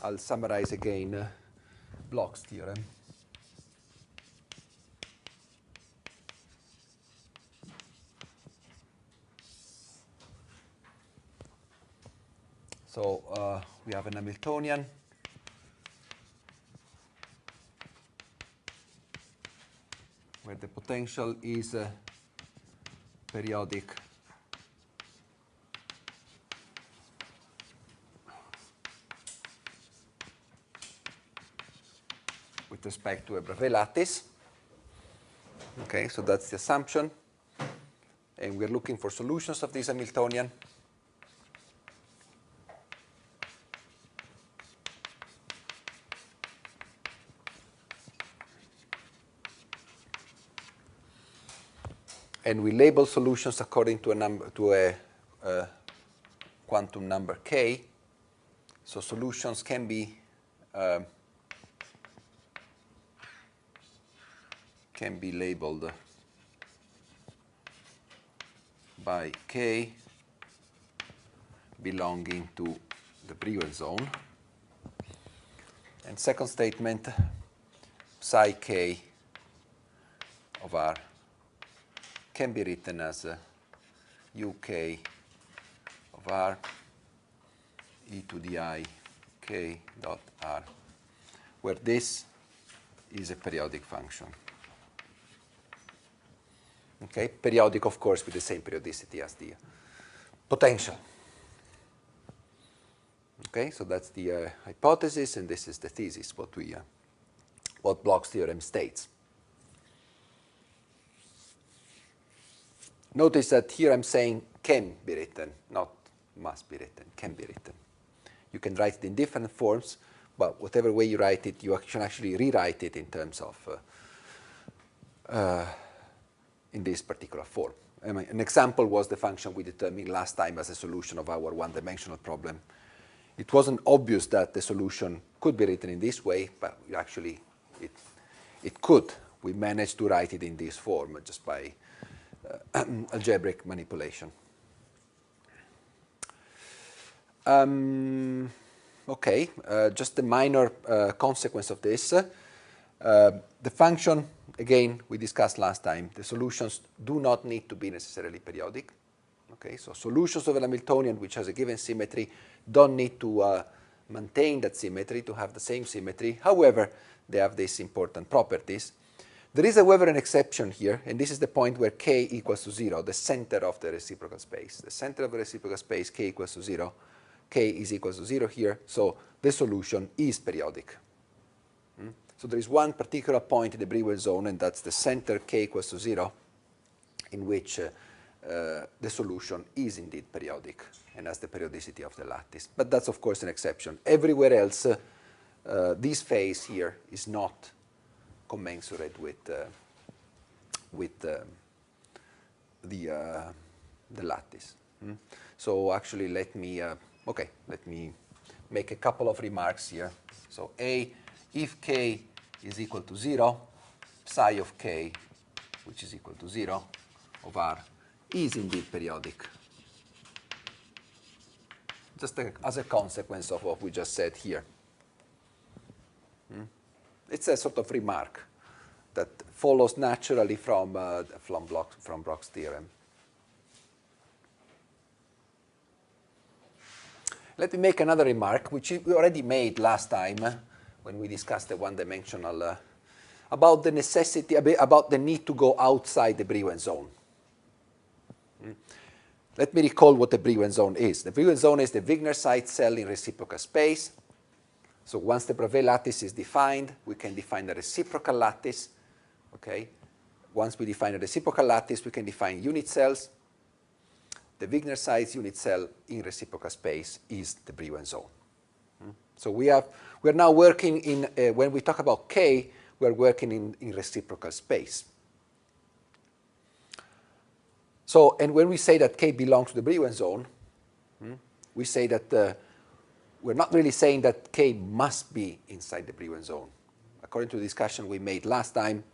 I'll summarize again Bloch's theorem. So we have an Hamiltonian where the potential is periodic with respect to a Bravais lattice. Okay, so that's the assumption. And we're looking for solutions of this Hamiltonian. And we label solutions according to a number, to a quantum number k. So solutions can be labeled by k belonging to the Brillouin zone. And second statement, psi k of R can be written as uk of R e to the I k dot R, where this is a periodic function. Okay, periodic, of course, with the same periodicity as the potential. Okay, so that's the hypothesis, and this is the thesis, what Bloch's theorem states. Notice that here I'm saying can be written, not must be written, can be written. You can write it in different forms, but whatever way you write it, you can actually rewrite it in terms of in this particular form. An example was the function we determined last time as a solution of our one-dimensional problem. It wasn't obvious that the solution could be written in this way, but actually it could. We managed to write it in this form just by algebraic manipulation. Okay, just a minor consequence of this. The function, again, we discussed last time, the solutions do not need to be necessarily periodic. Okay, so solutions of an Hamiltonian which has a given symmetry don't need to maintain that symmetry, to have the same symmetry. However, they have these important properties. There is, however, an exception here, and this is the point where k equals to 0, the center of the reciprocal space. The center of the reciprocal space, k equals to 0. K is equal to 0 here, so the solution is periodic. So there is one particular point in the Brillouin zone, and that's the center k equals to 0, in which the solution is indeed periodic and has the periodicity of the lattice. But that's, of course, an exception. Everywhere else, this phase here is not commensurate with the lattice. So actually, let me make a couple of remarks here. So A, if k is equal to 0, psi of k, which is equal to 0, of R, is indeed periodic. Just as a consequence of what we just said here. It's a sort of remark that follows naturally from Bloch's theorem. Let me make another remark, which we already made last time when we discussed the one-dimensional, about the necessity, about the need to go outside the Brillouin zone. Let me recall what the Brillouin zone is. The Brillouin zone is the Wigner-Seitz cell in reciprocal space. So once the Bravais lattice is defined, we can define a reciprocal lattice. Okay? Once we define a reciprocal lattice, we can define unit cells. The Wigner-Seitz unit cell in reciprocal space is the Brillouin zone. So we're now working in, when we talk about K, we're working in reciprocal space. So, and when we say that K belongs to the Brillouin zone, we say that we're not really saying that K must be inside the Brillouin zone. According to the discussion we made last time,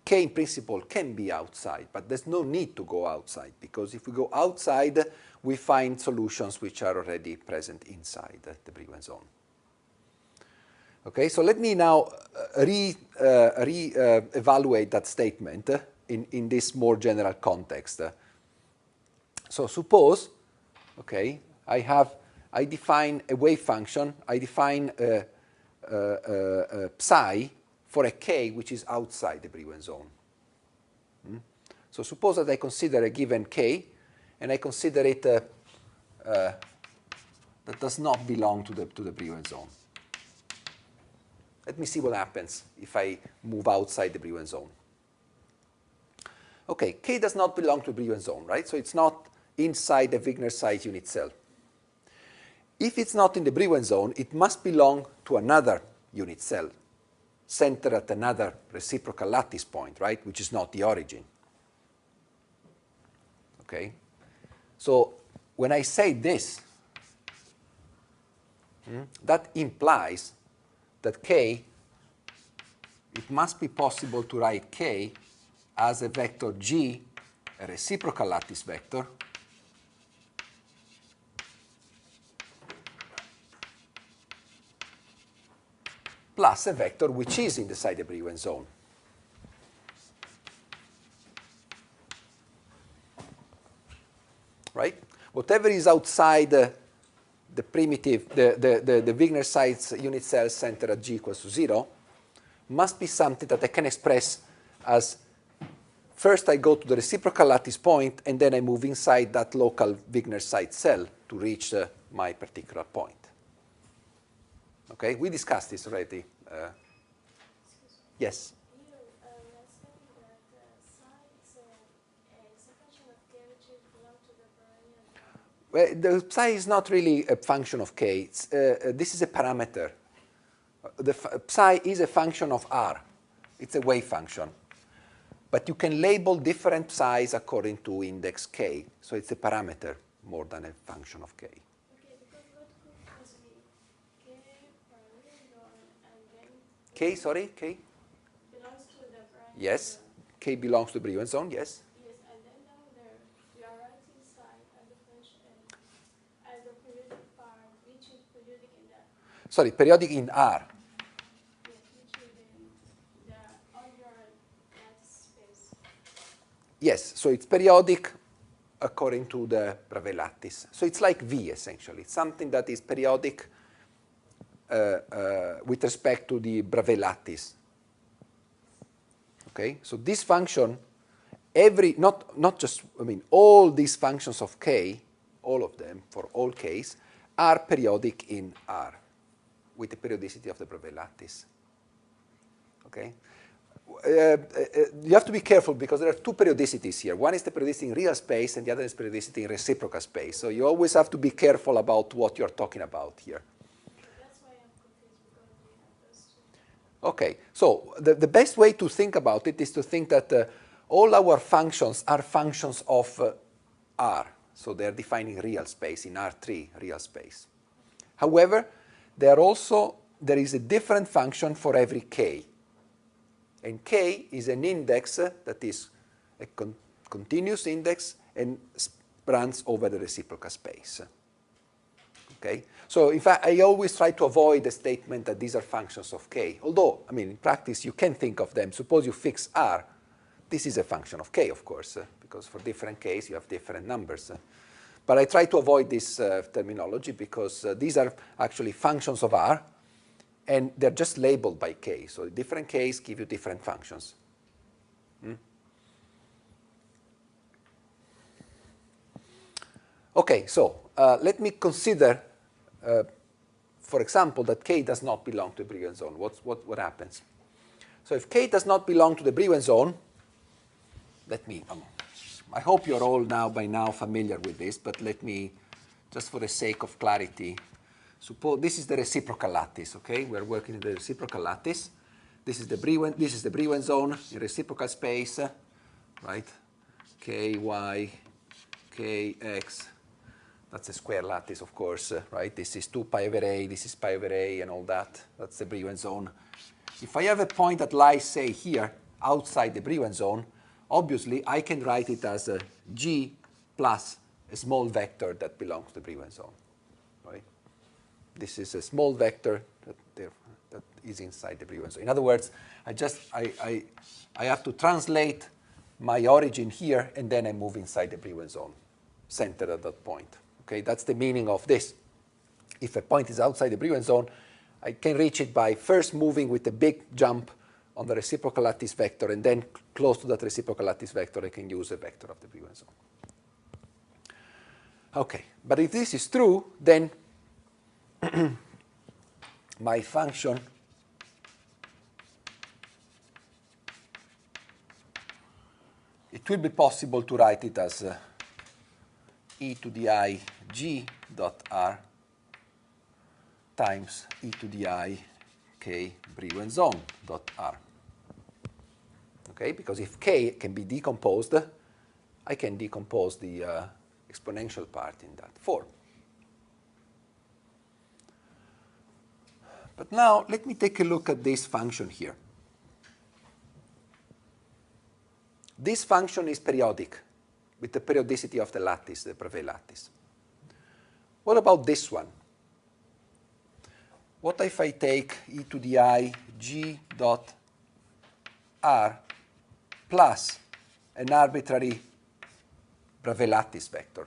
K in principle can be outside, but there's no need to go outside, because if we go outside, we find solutions which are already present inside the Brillouin zone. Okay, so let me now evaluate that statement in this more general context. So suppose, okay, I define a wave function, I define psi for a k which is outside the Brillouin zone. So suppose that I consider a given k, and I consider it that does not belong to the Brillouin zone. Let me see what happens if I move outside the Brillouin zone. Okay, k does not belong to the Brillouin zone, right? So it's not inside the Wigner size unit cell. If it's not in the Brillouin zone, it must belong to another unit cell, centered at another reciprocal lattice point, right, which is not the origin. Okay? So when I say this, that implies that k, it must be possible to write k as a vector g, a reciprocal lattice vector, plus a vector which is inside the Brillouin zone. Right? Whatever is outside the primitive, the Wigner size unit cell centered at g equals to 0 must be something that I can express as first I go to the reciprocal lattice point and then I move inside that local Wigner size cell to reach my particular point. Okay, we discussed this already. Yes? You were saying that psi is a function of k which belongs to the Brillouin. Well, the psi is not really a function of k. This is a parameter. Psi is a function of r. It's a wave function. But you can label different psis according to index k. So it's a parameter more than a function of k. Okay, because what could this be? K Brillouin and then K, sorry, k? belongs to the Brillouin. Yes. K belongs to the Brillouin zone, yes. Yes, and then down there you are writing psi as a function as a periodic part, which is periodic in the Sorry, periodic in R. yes, which is in the under lattice space. Yes, so it's periodic according to the Bravais lattice. So it's like V, essentially. It's something that is periodic with respect to the Bravais lattice. Okay, so this function, not just, I mean, all these functions of k, all of them, for all k's, are periodic in R, with the periodicity of the Bravais lattice. Okay? You have to be careful because there are two periodicities here. One is the periodicity in real space, and the other is periodicity in reciprocal space. So you always have to be careful about what you're talking about here. That's why I'm confused because we have those two. Okay, so the best way to think about it is to think that all our functions are functions of R. So they're defining real space in R3, real space. However, there is a different function for every k. And k is an index that is a continuous index and runs over the reciprocal space. Okay? So in fact, I always try to avoid the statement that these are functions of k. Although, I mean, in practice, you can think of them. Suppose you fix R. This is a function of k, of course, because for different k's, you have different numbers. But I try to avoid this terminology because these are actually functions of R, and they're just labeled by k. So different k's give you different functions. Okay, so let me consider, for example, that k does not belong to the Brillouin zone. What happens? So if k does not belong to the Brillouin zone, I hope you're all by now familiar with this, but let me, just for the sake of clarity, suppose this is the reciprocal lattice, okay? We're working in the reciprocal lattice. This is the Brillouin zone in reciprocal space, right? Ky, kx. That's a square lattice, of course, right? This is 2 pi over a, this is pi over a, and all that. That's the Brillouin zone. If I have a point that lies, say, here, outside the Brillouin zone, obviously, I can write it as a g plus a small vector that belongs to the Brillouin zone, right? This is a small vector that is inside the Brillouin zone. In other words, I have to translate my origin here, and then I move inside the Brillouin zone, centered at that point. Okay, that's the meaning of this. If a point is outside the Brillouin zone, I can reach it by first moving with a big jump on the reciprocal lattice vector, and then close to that reciprocal lattice vector, I can use a vector of the Brillouin zone. Okay, but if this is true, then my function it will be possible to write it as e to the I g dot r times e to the I k Brillouin zone dot r. Okay, because if k can be decomposed, I can decompose the exponential part in that form. But now let me take a look at this function here. This function is periodic with the periodicity of the lattice, the Bravais lattice. What about this one? What if I take e to the I g dot r plus an arbitrary Bravais lattice vector?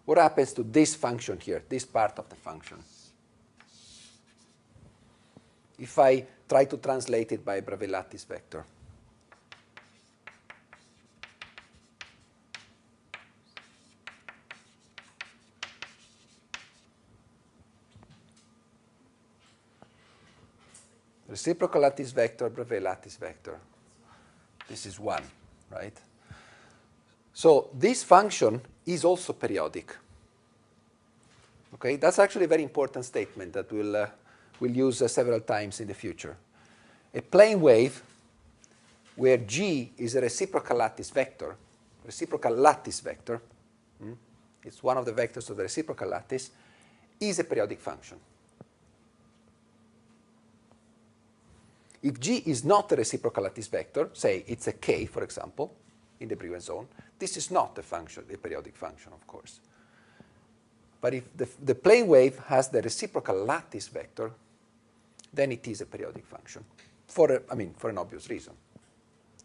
What happens to this function here, this part of the function? If I try to translate it by a Bravais lattice vector. Reciprocal lattice vector, Bravais lattice vector. This is 1, right? So this function is also periodic. Okay, that's actually a very important statement that we'll use several times in the future. A plane wave where G is a reciprocal lattice vector, it's one of the vectors of the reciprocal lattice, is a periodic function. If G is not a reciprocal lattice vector, say it's a K, for example, in the Brillouin zone, this is not a periodic function, of course. But if the plane wave has the reciprocal lattice vector, then it is a periodic function, for an obvious reason.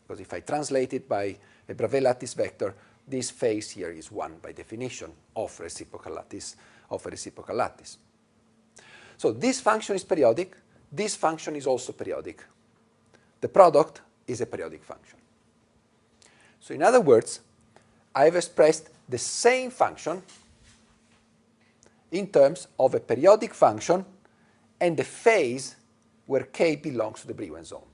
Because if I translate it by a Bravais lattice vector, this phase here is 1 by definition of a reciprocal lattice. So this function is periodic. This function is also periodic. The product is a periodic function. So in other words, I've expressed the same function in terms of a periodic function and the phase where k belongs to the Brillouin zone.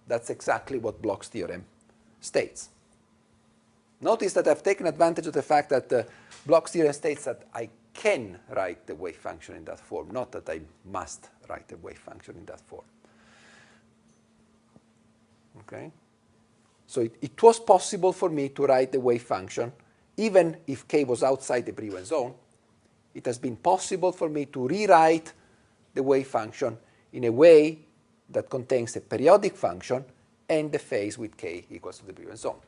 That's exactly what Bloch's theorem states. Notice that I've taken advantage of the fact that Bloch's theorem states that I can write the wave function in that form, not that I must write the wave function in that form. Okay? So it was possible for me to write the wave function even if k was outside the Brillouin zone. It has been possible for me to rewrite the wave function in a way that contains a periodic function and the phase with k equals to the Brillouin zone.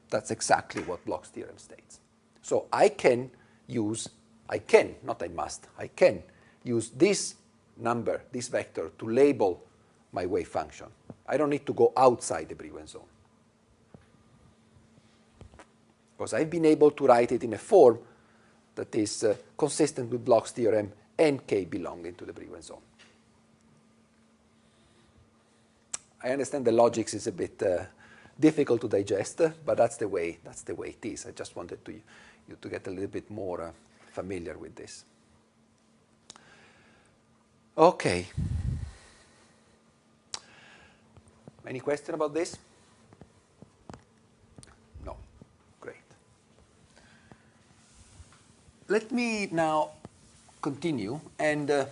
That's exactly what Bloch's theorem states. So I can, not I must, I can use this number, this vector, to label my wave function. I don't need to go outside the Brillouin zone. Because I've been able to write it in a form that is consistent with Bloch's theorem and k belonging to the Brillouin zone. I understand the logics is a bit difficult to digest, but that's the way it is. I just wanted you to get a little bit more familiar with this. Okay. Any question about this? No. Great. Let me now continue and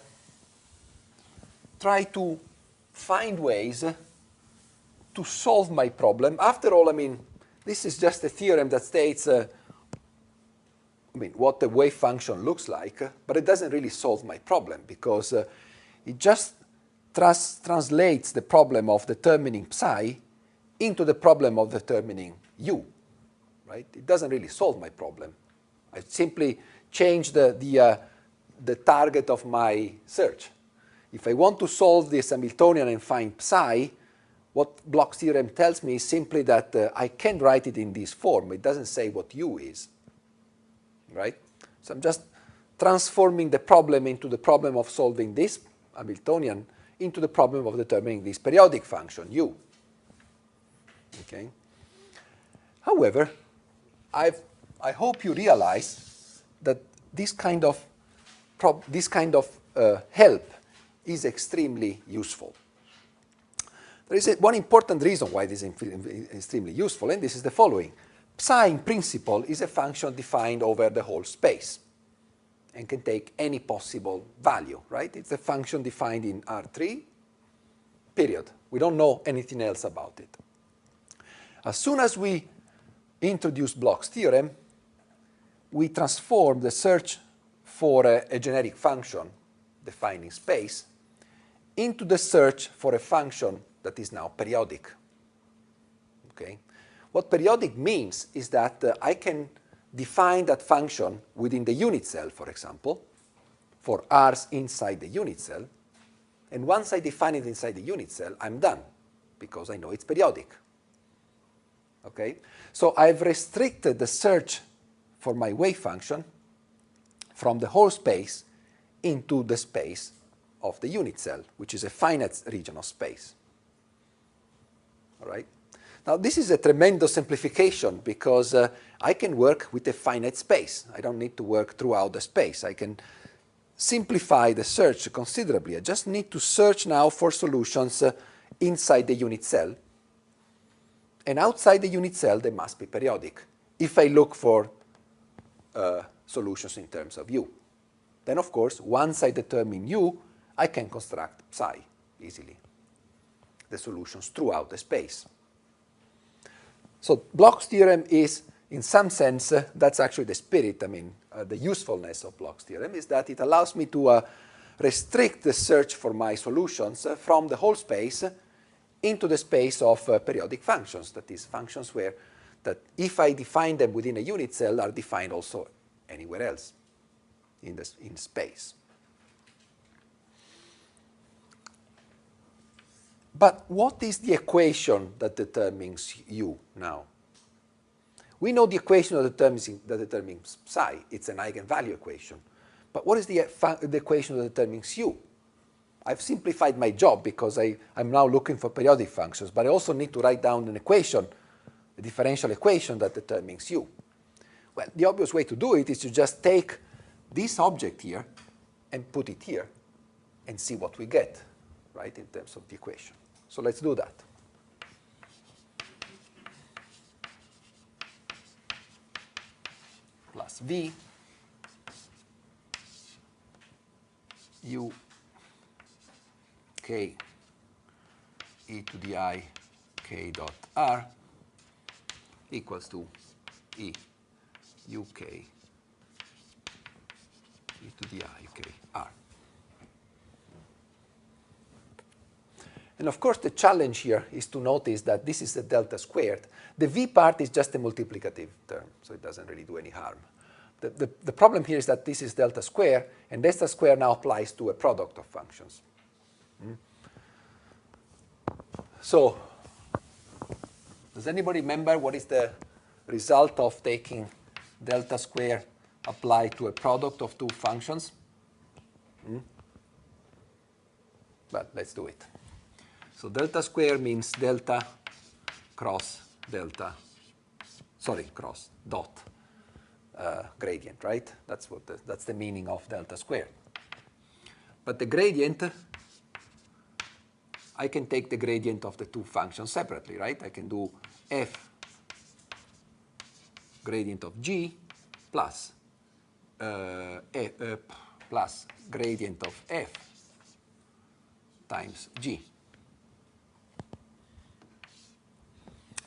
try to find ways to solve my problem. After all, this is just a theorem that states what the wave function looks like, but it doesn't really solve my problem because it just translates the problem of determining psi into the problem of determining u, right? It doesn't really solve my problem. I simply change the target of my search. If I want to solve this Hamiltonian and find psi, what Bloch's theorem tells me is simply that I can write it in this form. It doesn't say what u is, right? So I'm just transforming the problem into the problem of solving this Hamiltonian into the problem of determining this periodic function, u. Okay. However, I hope you realize that this kind of help is extremely useful. There is one important reason why this is extremely useful, and this is the following. Psi, in principle, is a function defined over the whole space and can take any possible value, right? It's a function defined in R3, period. We don't know anything else about it. As soon as we introduce Bloch's theorem, we transform the search for a generic function defined in space into the search for a function that is now periodic. Okay? What periodic means is that I can define that function within the unit cell, for example, for r's inside the unit cell, and once I define it inside the unit cell, I'm done, because I know it's periodic. Okay? So I've restricted the search for my wave function from the whole space into the space of the unit cell, which is a finite region of space. All right? Now, this is a tremendous simplification because I can work with a finite space. I don't need to work throughout the space. I can simplify the search considerably. I just need to search now for solutions inside the unit cell. And outside the unit cell, they must be periodic if I look for solutions in terms of u. Then, of course, once I determine u, I can construct psi easily, the solutions throughout the space. So Bloch's theorem is, in some sense, that's actually the spirit, the usefulness of Bloch's theorem is that it allows me to restrict the search for my solutions from the whole space into the space of periodic functions, that is, functions where that if I define them within a unit cell are defined also anywhere else in space. But what is the equation that determines u now? We know the equation that determines psi. It's an eigenvalue equation. But what is the equation that determines u? I've simplified my job because I'm now looking for periodic functions, but I also need to write down an equation, a differential equation that determines u. Well, the obvious way to do it is to just take this object here and put it here and see what we get, right, in terms of the equation. So let's do that. Plus v u k e to the I k dot r equals to e u k e to the I k r. And of course, the challenge here is to notice that this is a delta squared. The v part is just a multiplicative term, so it doesn't really do any harm. The problem here is that this is delta square, and delta square now applies to a product of functions. So, does anybody remember what is the result of taking delta square applied to a product of two functions? Well, let's do it. So delta square means delta cross delta, cross dot gradient, right? That's the meaning of delta square. But the gradient, I can take the gradient of the two functions separately, right? I can do f gradient of g plus plus gradient of f times g.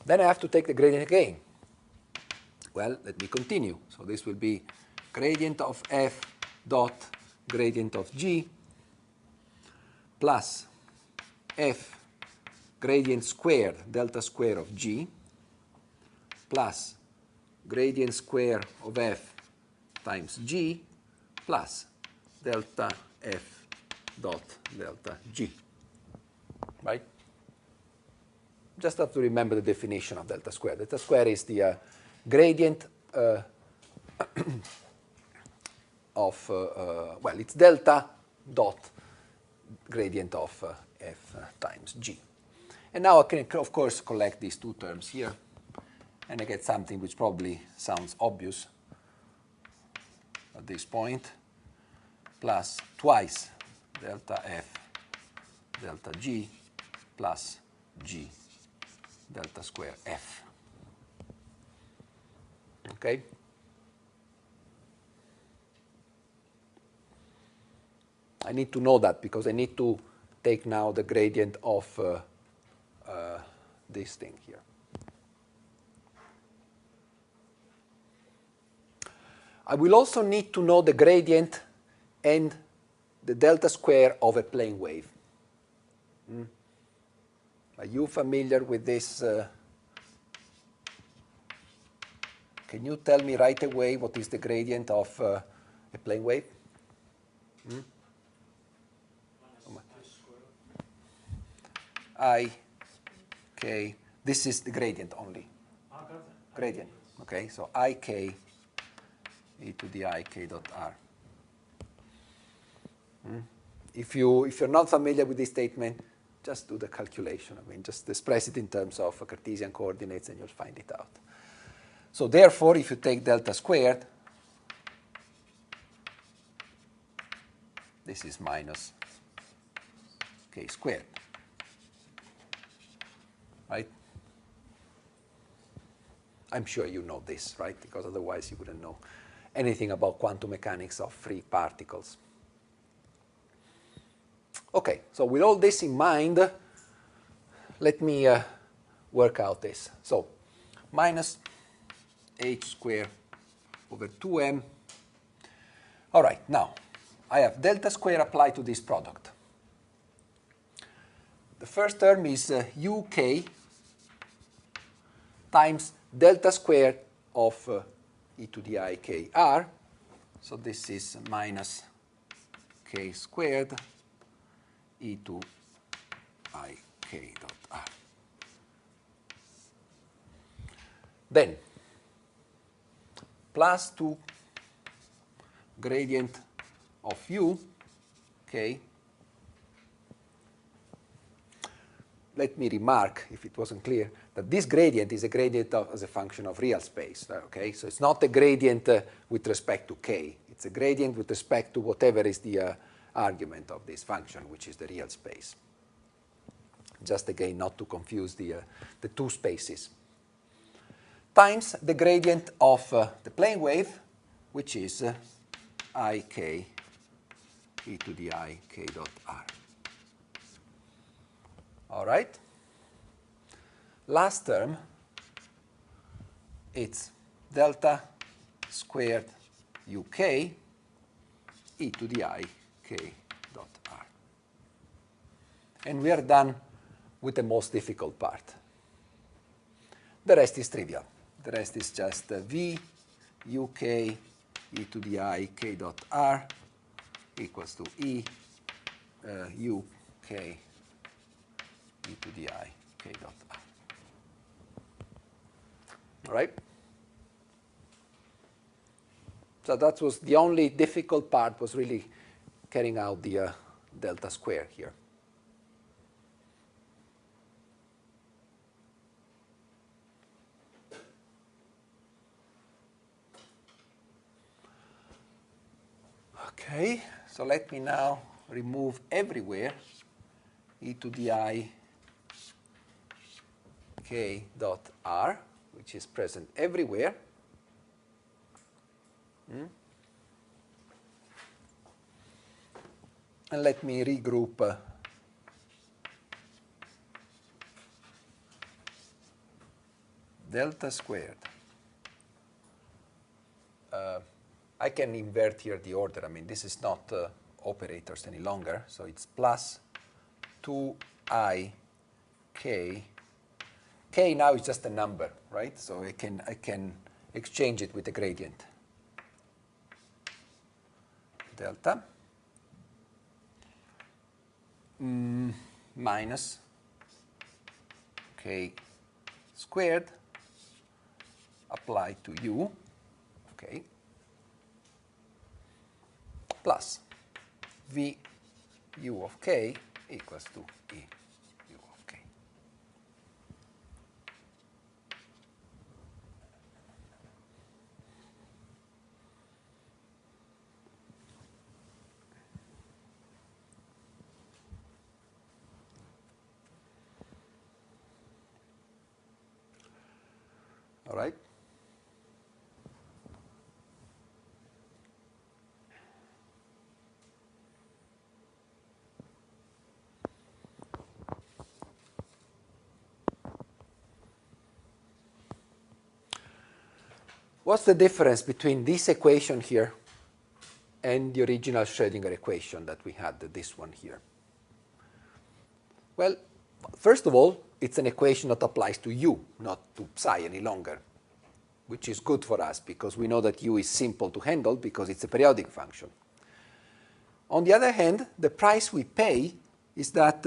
Then I have to take the gradient again. Well, let me continue. So this will be gradient of f dot gradient of g plus f gradient squared delta square of g plus gradient square of f times g plus delta f dot delta G, right? Just have to remember the definition of delta square. Delta square is the gradient of, well, it's delta dot gradient of f times G. And now I can, of course, collect these two terms here, and I get something which probably sounds obvious at this point, plus twice delta f delta G plus G delta square f. Okay? I need to know that because I need to take now the gradient of this thing here. I will also need to know the gradient and the delta square of a plane wave. Are you familiar with this? Can you tell me right away what is the gradient of a plane wave? I, k, this is the gradient only. Gradient, okay, so I k e to the I k dot r. If you're not familiar with this statement, just do the calculation. I mean, just express it in terms of Cartesian coordinates and you'll find it out. So therefore, if you take delta squared, this is minus k squared, right? I'm sure you know this, right? Because otherwise you wouldn't know anything about quantum mechanics of free particles. Okay, so with all this in mind, let me work out this. So minus h squared over 2m. All right, now I have delta square applied to this product. The first term is uk times delta square of e to the I k r. So this is minus k squared e to I k dot r. Then plus 2 gradient of u, okay. Let me remark, if it wasn't clear, that this gradient is a gradient as a function of real space, okay? So it's not a gradient with respect to k. It's a gradient with respect to whatever is the argument of this function, which is the real space. Just again, not to confuse the two spaces. Times the gradient of the plane wave, which is ik e to the I k dot r. All right. Last term, it's delta squared uk e to the I k dot r. And we are done with the most difficult part. The rest is trivial. The rest is just v uk e to the I k dot r equals to e uk e to the I k dot r. All right? So that was the only difficult part, was really carrying out the delta square here. Okay, so let me now remove everywhere e to the I k dot r, which is present everywhere. And let me regroup delta squared. I can invert here the order. I mean, this is not operators any longer, so it's plus 2i k. K now is just a number, right? So I can exchange it with the gradient. Delta minus k squared applied to u, okay, plus v u of k equals to e u of k. All right? What's the difference between this equation here and the original Schrödinger equation that we had, this one here? Well, first of all, it's an equation that applies to u, not to psi any longer, which is good for us because we know that u is simple to handle because it's a periodic function. On the other hand, the price we pay is that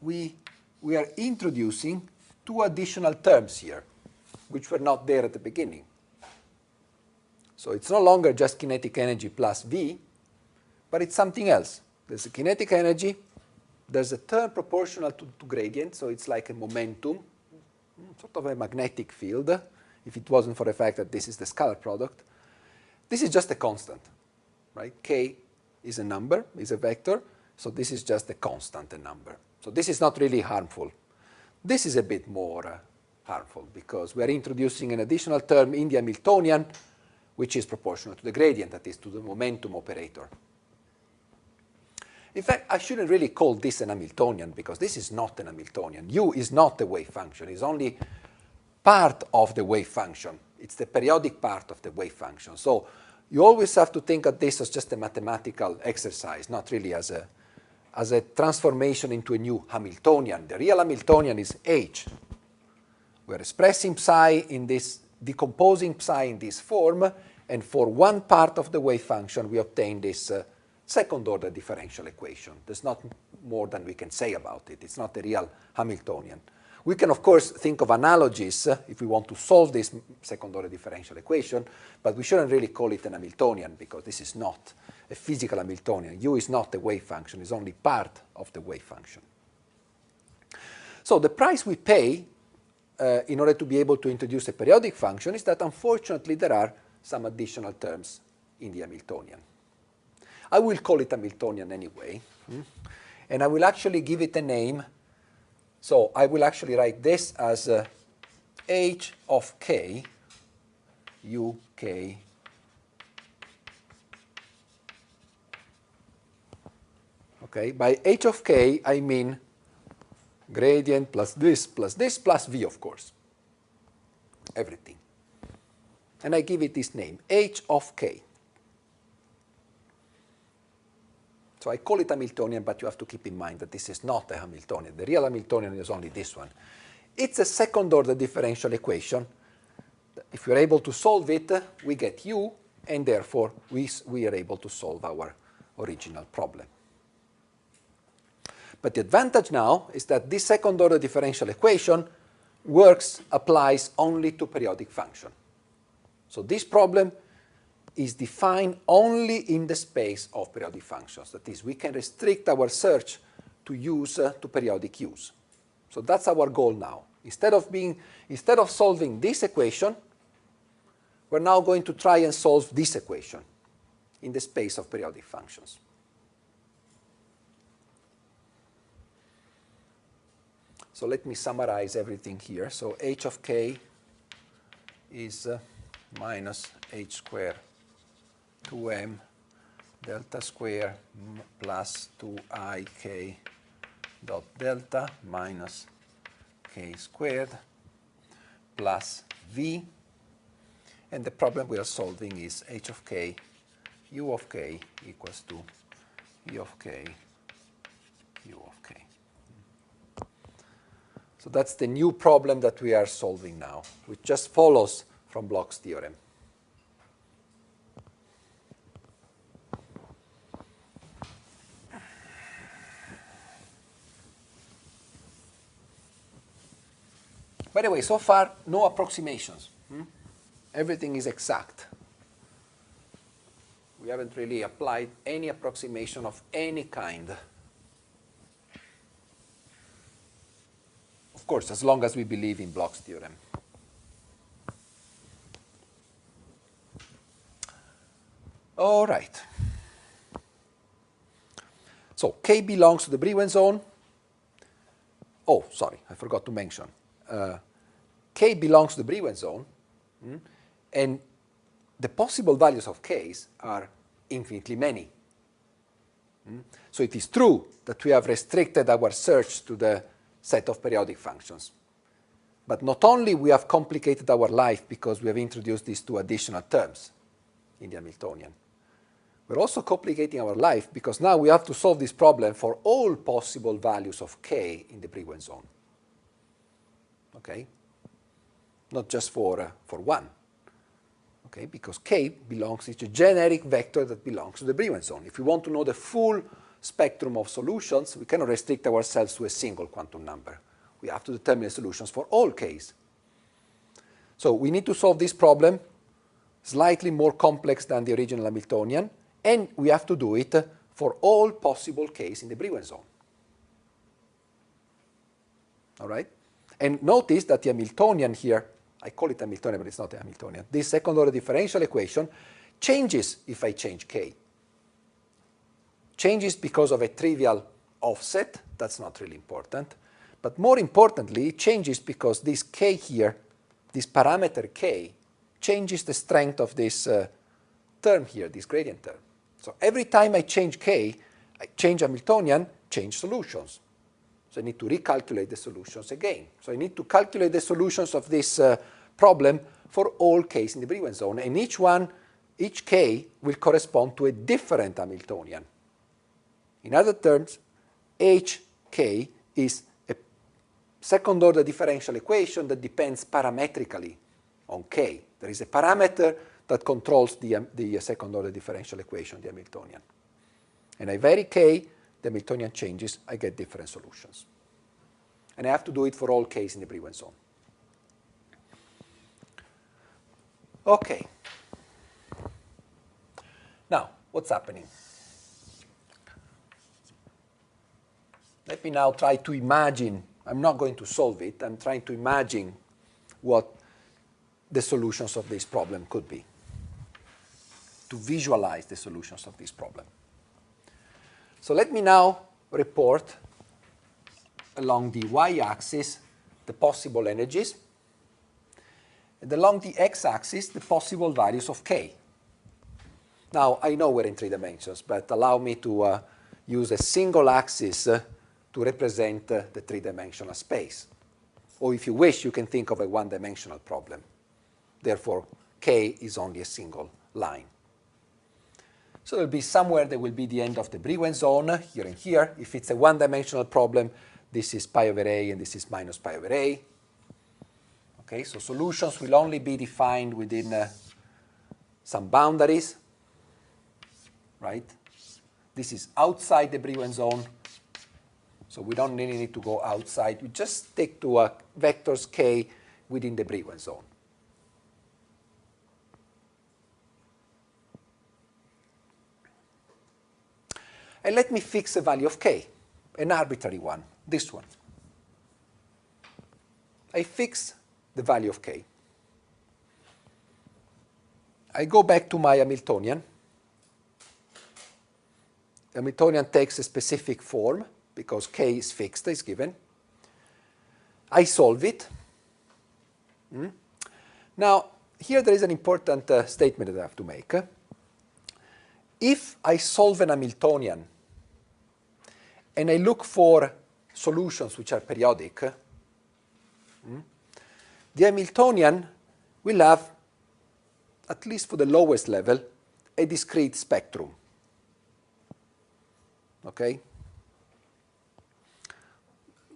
we are introducing two additional terms here, which were not there at the beginning. So it's no longer just kinetic energy plus V, but it's something else. There's a kinetic energy, there's a term proportional to gradient, so it's like a momentum, sort of a magnetic field, if it wasn't for the fact that this is the scalar product. This is just a constant, right? K is a number, is a vector, so this is just a constant, a number. So this is not really harmful. This is a bit more harmful because we are introducing an additional term in the Hamiltonian which is proportional to the gradient, that is, to the momentum operator. In fact, I shouldn't really call this an Hamiltonian because this is not an Hamiltonian. U is not a wave function. It's only part of the wave function. It's the periodic part of the wave function. So you always have to think of this as just a mathematical exercise, not really as a transformation into a new Hamiltonian. The real Hamiltonian is H. We're expressing psi in this, decomposing psi in this form, and for one part of the wave function we obtain this second-order differential equation. There's not more than we can say about it. It's not a real Hamiltonian. We can, of course, think of analogies if we want to solve this second-order differential equation, but we shouldn't really call it an Hamiltonian because this is not a physical Hamiltonian. U is not a wave function. It's only part of the wave function. So the price we pay in order to be able to introduce a periodic function is that, unfortunately, there are some additional terms in the Hamiltonian. I will call it Hamiltonian anyway, and I will actually give it a name. So I will actually write this as h of k, u k, okay? By h of k, I mean gradient plus this plus v, of course, everything. And I give it this name, h of k. So I call it Hamiltonian, but you have to keep in mind that this is not a Hamiltonian. The real Hamiltonian is only this one. It's a second-order differential equation. If we're able to solve it, we get u, and therefore we are able to solve our original problem. But the advantage now is that this second-order differential equation applies only to periodic function. So this problem is defined only in the space of periodic functions. That is, we can restrict our search to periodic use. So that's our goal now. Instead of solving this equation, we're now going to try and solve this equation in the space of periodic functions. So let me summarize everything here. So h of k is minus h squared 2m delta square plus 2ik dot delta minus k squared plus v. And the problem we are solving is h of k, u of k equals to e of k, u of k. So that's the new problem that we are solving now, which just follows from Bloch's theorem. By the way, so far, no approximations. Everything is exact. We haven't really applied any approximation of any kind. Of course, as long as we believe in Bloch's theorem. All right. So K belongs to the Brillouin zone. Oh, sorry, I forgot to mention. K belongs to the Brillouin zone, and the possible values of K's are infinitely many. So it is true that we have restricted our search to the set of periodic functions. But not only we have complicated our life because we have introduced these two additional terms in the Hamiltonian, we're also complicating our life because now we have to solve this problem for all possible values of K in the Brillouin zone. Okay? Not just for one. Okay? Because K belongs, it's a generic vector that belongs to the Brillouin zone. If we want to know the full spectrum of solutions, we cannot restrict ourselves to a single quantum number. We have to determine the solutions for all K's. So we need to solve this problem, slightly more complex than the original Hamiltonian, and we have to do it for all possible K's in the Brillouin zone. All right? And notice that the Hamiltonian here, I call it Hamiltonian, but it's not a Hamiltonian. This second-order differential equation changes if I change K. Changes because of a trivial offset. That's not really important. But more importantly, it changes because this K here, this parameter K, changes the strength of this term here, this gradient term. So every time I change K, I change Hamiltonian, change solutions. So I need to recalculate the solutions again. So I need to calculate the solutions of this problem for all K's in the Brillouin zone. And each K will correspond to a different Hamiltonian. In other terms, HK is a second-order differential equation that depends parametrically on K. There is a parameter that controls the second-order differential equation, the Hamiltonian. And I vary K, the Hamiltonian changes, I get different solutions. And I have to do it for all K's in the Brillouin zone. Okay. Now, what's happening? Let me now try to imagine. I'm not going to solve it. I'm trying to imagine what the solutions of this problem could be, to visualize the solutions of this problem. So let me now report along the y-axis the possible energies, and along the x-axis the possible values of K. Now, I know we're in 3 dimensions, but allow me to use a single axis to represent the 3-dimensional space. Or if you wish, you can think of a 1-dimensional problem. Therefore, K is only a single line. So there will be somewhere there will be the end of the Brillouin zone, here and here. If it's a 1-dimensional problem, this is pi over a and this is minus pi over a. Okay, so solutions will only be defined within some boundaries, right? This is outside the Brillouin zone, so we don't really need to go outside. We just stick to vectors K within the Brillouin zone. And let me fix a value of K, an arbitrary one, this one. I fix the value of K. I go back to my Hamiltonian. Hamiltonian takes a specific form because K is fixed, is given. I solve it. Now, here there is an important statement that I have to make. If I solve an Hamiltonian and I look for solutions which are periodic, the Hamiltonian will have, at least for the lowest level, a discrete spectrum. Okay?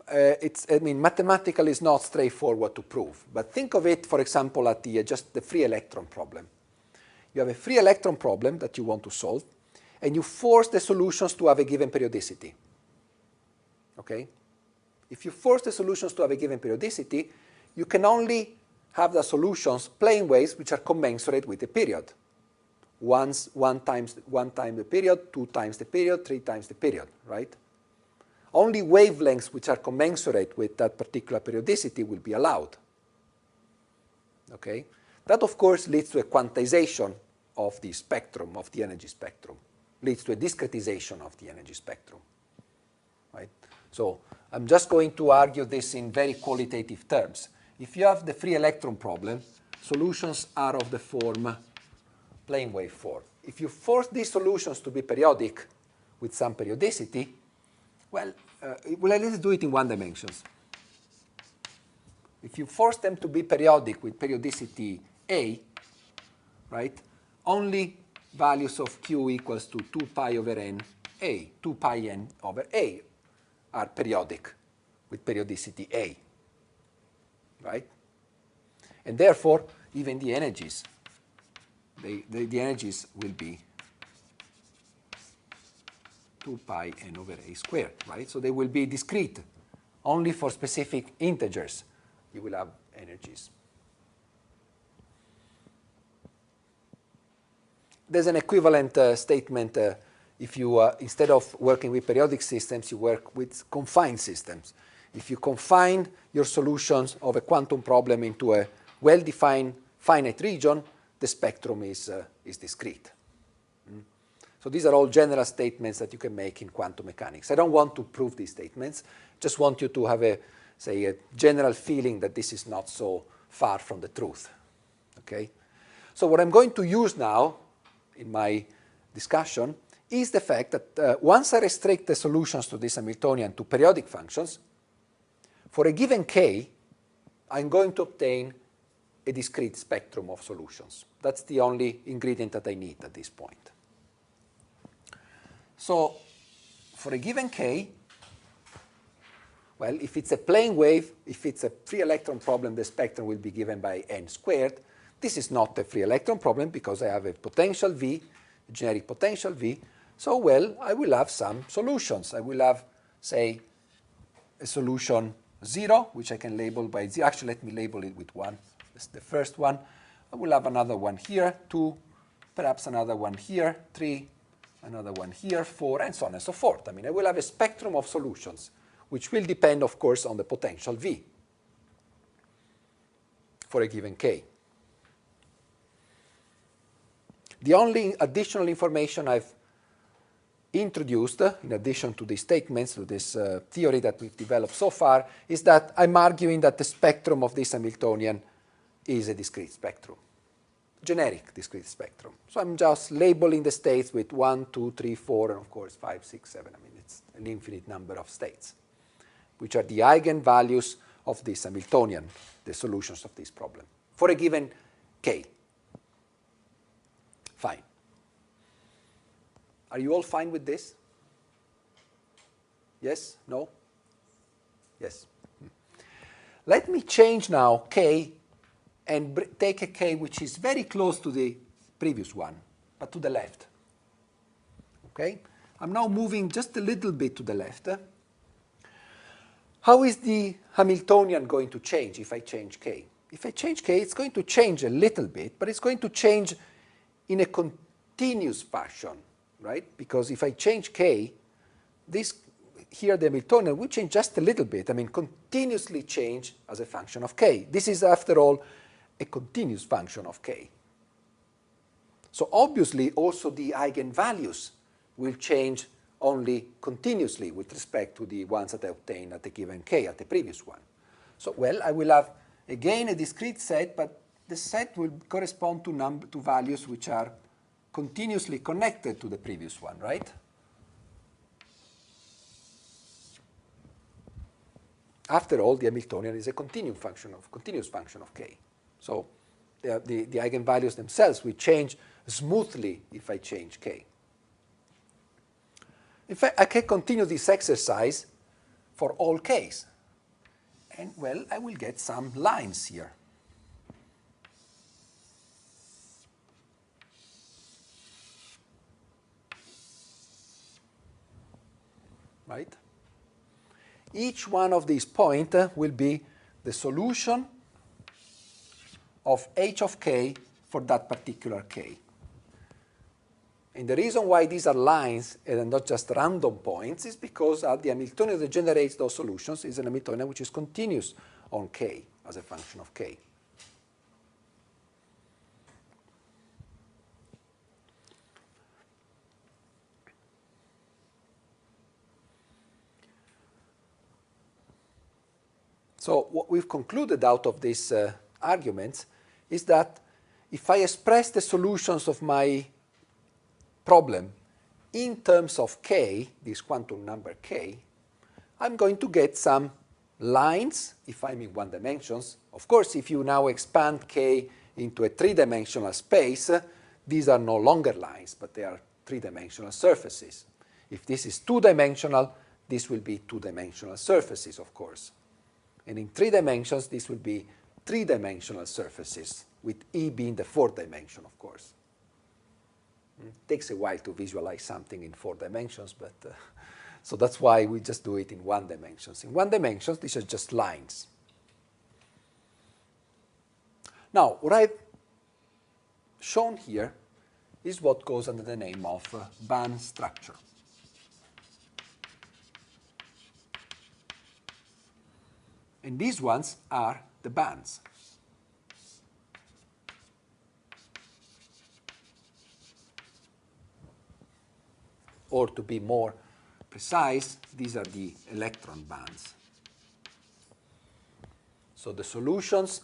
Mathematically it's not straightforward to prove, but think of it, for example, at just the free electron problem. You have a free electron problem that you want to solve, and you force the solutions to have a given periodicity. Okay? If you force the solutions to have a given periodicity, you can only have the solutions plane waves which are commensurate with the period. One time the period, 2 times the period, 3 times the period, right? Only wavelengths which are commensurate with that particular periodicity will be allowed. Okay? That, of course, leads to a quantization of the spectrum, of the energy spectrum, leads to a discretization of the energy spectrum, right? So I'm just going to argue this in very qualitative terms. If you have the free electron problem, solutions are of the form plane wave form. If you force these solutions to be periodic with some periodicity, well, let's do it in one dimension. If you force them to be periodic with periodicity A, right, only values of Q equals to 2 pi over n A, 2 pi n over A are periodic with periodicity A, right? And therefore, even the energies, the energies will be 2 pi n over A squared, right? So they will be discrete. Only for specific integers you will have energies. There's an equivalent statement if you, instead of working with periodic systems, you work with confined systems. If you confine your solutions of a quantum problem into a well-defined finite region, the spectrum is discrete. So these are all general statements that you can make in quantum mechanics. I don't want to prove these statements. Just want you to have a general feeling that this is not so far from the truth. Okay? So what I'm going to use now in my discussion is the fact that once I restrict the solutions to this Hamiltonian to periodic functions, for a given k, I'm going to obtain a discrete spectrum of solutions. That's the only ingredient that I need at this point. So for a given k, well, if it's a plane wave, if it's a free electron problem, the spectrum will be given by n squared. This is not a free electron problem because I have a potential V, a generic potential V. So, well, I will have some solutions. I will have, say, a solution 0, which I can label by 0. Actually, let me label it with 1. This is the first one. I will have another one here, 2, perhaps another one here, 3, another one here, 4, and so on and so forth. I mean, I will have a spectrum of solutions, which will depend, of course, on the potential V for a given k. The only additional information I've introduced, in addition to these statements, to this theory that we've developed so far, is that I'm arguing that the spectrum of this Hamiltonian is a discrete spectrum, generic discrete spectrum. So I'm just labeling the states with 1, 2, 3, 4, and of course 5, 6, 7. I mean, it's an infinite number of states, which are the eigenvalues of this Hamiltonian, the solutions of this problem, for a given k. Fine. Are you all fine with this? Yes? No? Yes. Let me change now k and take a k which is very close to the previous one, but to the left. Okay? I'm now moving just a little bit to the left. How is the Hamiltonian going to change if I change k? If I change k, it's going to change a little bit, but it's going to change in a continuous fashion, right? Because if I change k, this here, the Hamiltonian, will change just a little bit. I mean, continuously change as a function of k. This is, after all, a continuous function of k. So obviously, also the eigenvalues will change only continuously with respect to the ones that I obtained at the given k, at the previous one. So, well, I will have, again, a discrete set, but the set will correspond to values which are continuously connected to the previous one, right? After all, the Hamiltonian is a continuous function of k. So the eigenvalues themselves will change smoothly if I change k. In fact, I can continue this exercise for all k's. And, well, I will get some lines here. Right? Each one of these points will be the solution of h of k for that particular k. And the reason why these are lines and not just random points is because the Hamiltonian that generates those solutions is an Hamiltonian which is continuous on k as a function of k. So what we've concluded out of these arguments is that if I express the solutions of my problem in terms of k, this quantum number k, I'm going to get some lines if I'm in one dimensions. Of course, if you now expand k into a three-dimensional space, these are no longer lines, but they are three-dimensional surfaces. If this is two-dimensional, this will be two-dimensional surfaces, of course. And in 3 dimensions, this will be three-dimensional surfaces, with E being the fourth dimension, of course. It takes a while to visualize something in 4 dimensions, but so that's why we just do it in 1 dimension. In 1 dimension, these are just lines. Now, what I've shown here is what goes under the name of band structure. And these ones are the bands. Or to be more precise, these are the electron bands. So the solutions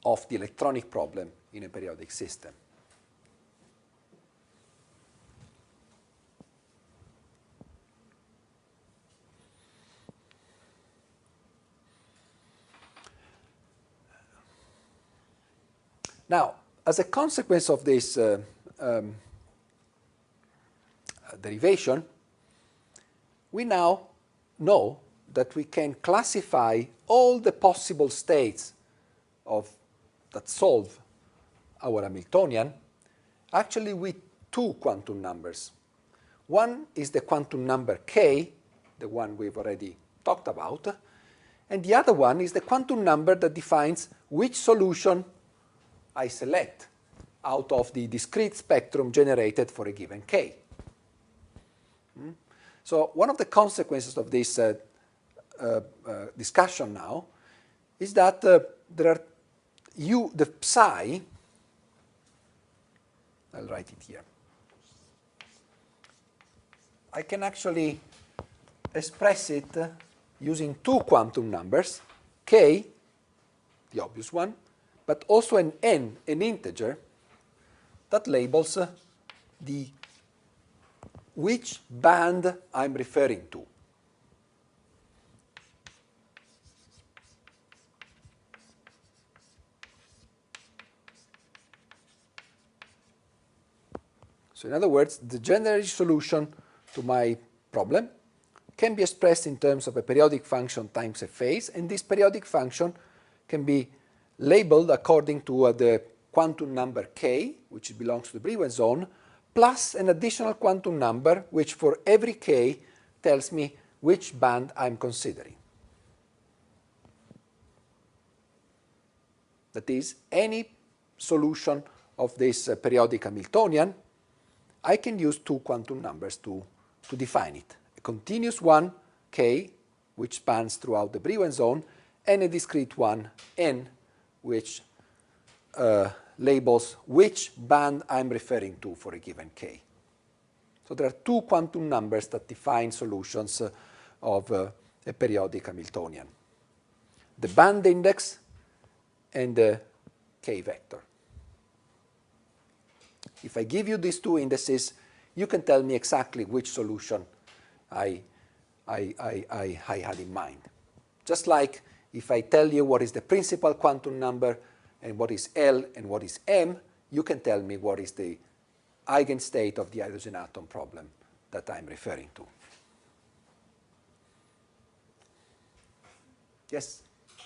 of the electronic problem in a periodic system. Now, as a consequence of this derivation, we now know that we can classify all the possible states that solve our Hamiltonian actually with 2 quantum numbers. One is the quantum number k, the one we've already talked about, and the other one is the quantum number that defines which solution I select out of the discrete spectrum generated for a given k. So one of the consequences of this discussion now is that there are the psi, I'll write it here. I can actually express it using 2 quantum numbers, k, the obvious one, but also an n, an integer, that labels which band I'm referring to. So in other words, the general solution to my problem can be expressed in terms of a periodic function times a phase, and this periodic function can be labeled according to the quantum number k, which belongs to the Brillouin zone, plus an additional quantum number, which for every k tells me which band I'm considering. That is, any solution of this periodic Hamiltonian, I can use 2 quantum numbers to define it. A continuous one, k, which spans throughout the Brillouin zone, and a discrete one, n, which labels which band I'm referring to for a given k. So there are 2 quantum numbers that define solutions of a periodic Hamiltonian. The band index and the k vector. If I give you these 2 indices, you can tell me exactly which solution I had in mind. Just like if I tell you what is the principal quantum number and what is L and what is M, you can tell me what is the eigenstate of the hydrogen atom problem that I'm referring to. Yes? I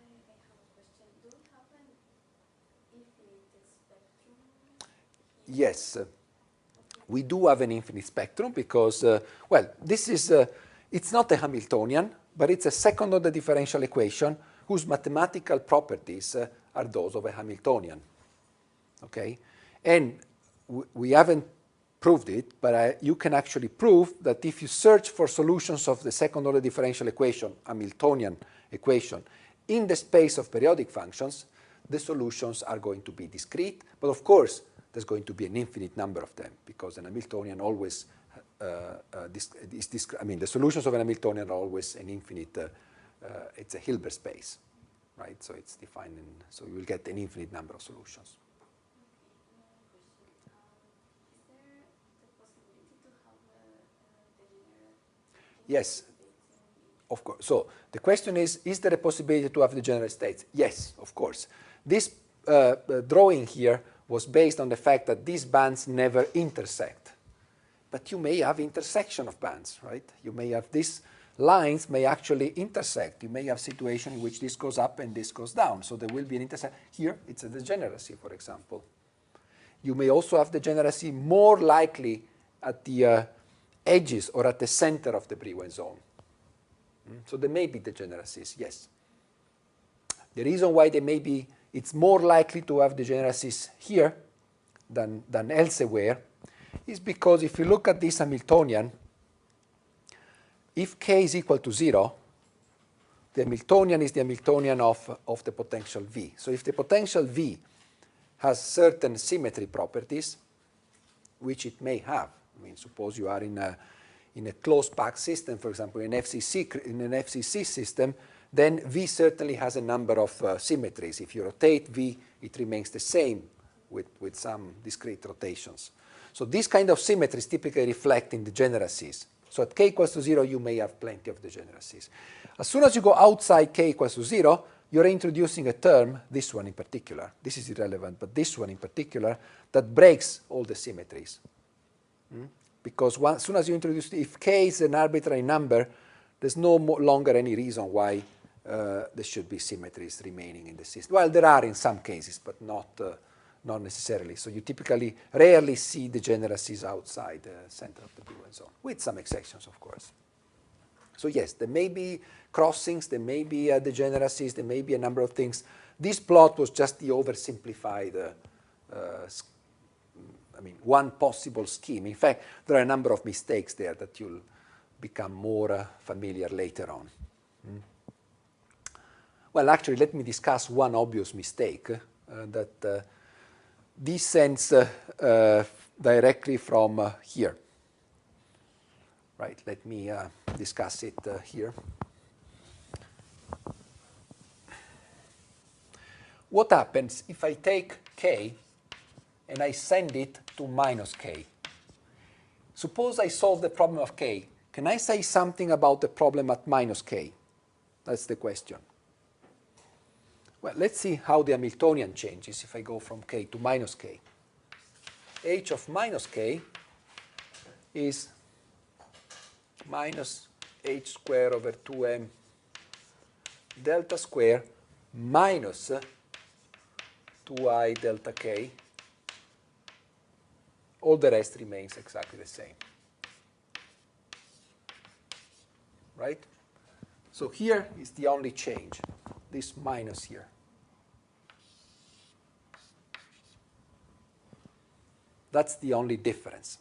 have a question. Do you have an infinite spectrum? Yes. We do have an infinite spectrum because, well, this is, it's not a Hamiltonian, but it's a second order differential equation whose mathematical properties are those of a Hamiltonian. Okay? And we haven't proved it, but you can actually prove that if you search for solutions of the second order differential equation, Hamiltonian equation, in the space of periodic functions, the solutions are going to be discrete, but of course there's going to be an infinite number of them, because an Hamiltonian always the solutions of an Hamiltonian are always an infinite, it's a Hilbert space, right? So it's defined in, so you will get an infinite number of solutions. Yes, of course. So the question is there a possibility to have degenerate states? Yes, of course. This drawing here was based on the fact that these bands never intersect. But you may have intersection of bands, right? You may have these lines may actually intersect. You may have situation in which this goes up and this goes down. So there will be an intersection. Here, it's a degeneracy, for example. You may also have degeneracy more likely at the edges or at the center of the Brillouin zone. So there may be degeneracies, yes. The reason why it's more likely to have degeneracies here than elsewhere is because if you look at this Hamiltonian, if k is equal to 0, the Hamiltonian is the Hamiltonian of the potential V. So if the potential V has certain symmetry properties, which it may have, I mean, suppose you are in a closed packed system, for example, in an FCC system, then V certainly has a number of symmetries. If you rotate V, it remains the same with some discrete rotations. So these kind of symmetries typically reflect in degeneracies. So at k equals to 0, you may have plenty of degeneracies. As soon as you go outside k equals to 0, you're introducing a term, this one in particular, this is irrelevant, but this one in particular, that breaks all the symmetries. Because as soon as you introduce, if k is an arbitrary number, there's no longer any reason why there should be symmetries remaining in the system. Well, there are in some cases, but not necessarily. So you typically rarely see degeneracies outside the center of the Brillouin zone, with some exceptions, of course. So yes, there may be crossings, there may be degeneracies, there may be a number of things. This plot was just the oversimplified one possible scheme. In fact, there are a number of mistakes there that you'll become more familiar later on. Well, actually, let me discuss one obvious mistake that descends directly from here. Right, let me discuss it here. What happens if I take k and I send it to minus k? Suppose I solve the problem of k. Can I say something about the problem at minus k? That's the question. Well, let's see how the Hamiltonian changes if I go from k to minus k. H of minus k is minus h squared over 2m delta square minus 2i delta k. All the rest remains exactly the same. Right? So here is the only change, this minus here. That's the only difference.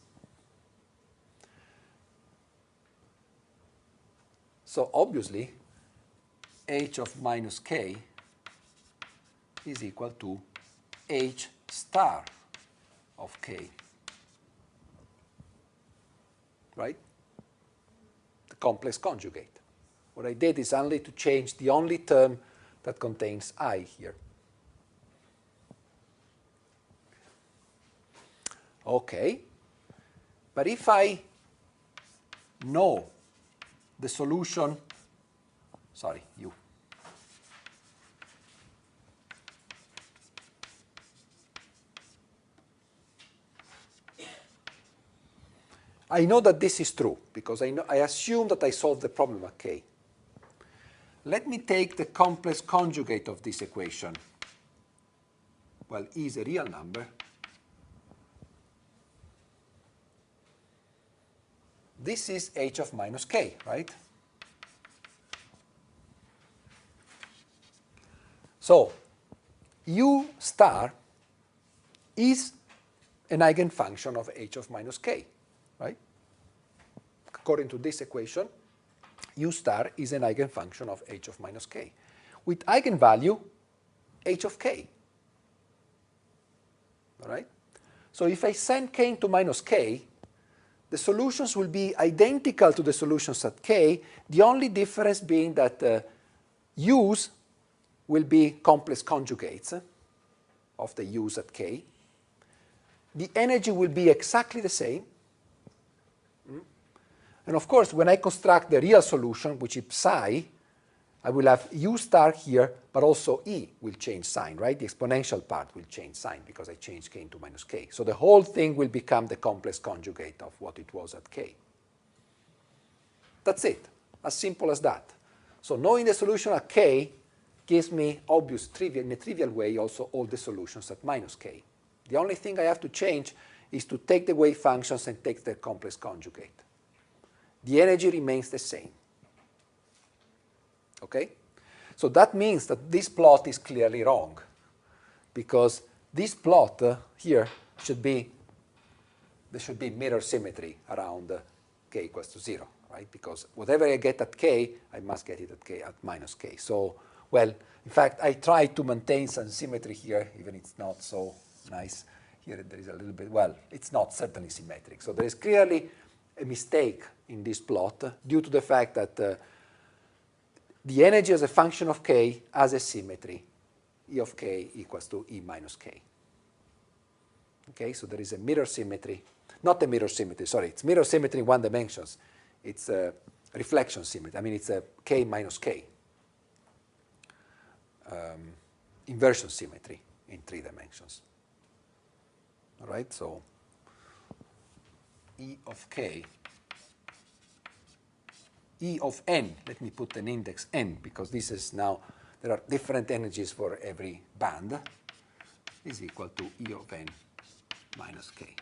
So obviously, h of minus k is equal to h star of k. Right? The complex conjugate. What I did is only to change the only term that contains I here. Okay. But if I know the solution, sorry, you. I know that this is true because I assume that I solved the problem at k. Let me take the complex conjugate of this equation. Well, E is a real number. This is h of minus k, right? So U star is an eigenfunction of h of minus k, right? According to this equation, U star is an eigenfunction of h of minus k, with eigenvalue h of k. All right? So if I send k into minus k, the solutions will be identical to the solutions at k, the only difference being that u's will be complex conjugates of the u's at k. The energy will be exactly the same. And of course, when I construct the real solution, which is psi, I will have U star here, but also E will change sign, right? The exponential part will change sign because I change k into minus k. So the whole thing will become the complex conjugate of what it was at k. That's it, as simple as that. So knowing the solution at k gives me obvious, in a trivial way, also all the solutions at minus k. The only thing I have to change is to take the wave functions and take their complex conjugate. The energy remains the same. Okay? So that means that this plot is clearly wrong, because this plot here should be, there should be mirror symmetry around k equals to 0, right? Because whatever I get at k, I must get it at k at minus k. So, well, in fact, I try to maintain some symmetry here, even it's not so nice. Here there is a little bit, well, it's not certainly symmetric. So there is clearly a mistake in this plot due to the fact that the energy as a function of k has a symmetry, E of k equals to E minus k. Okay, so there is a mirror symmetry, not a mirror symmetry, sorry, it's mirror symmetry in one dimension. It's a reflection symmetry, I mean it's a k minus k. Inversion symmetry in 3 dimensions. All right, so E of k, E of n, let me put an index n, because this is now, there are different energies for every band, is equal to E of n minus k.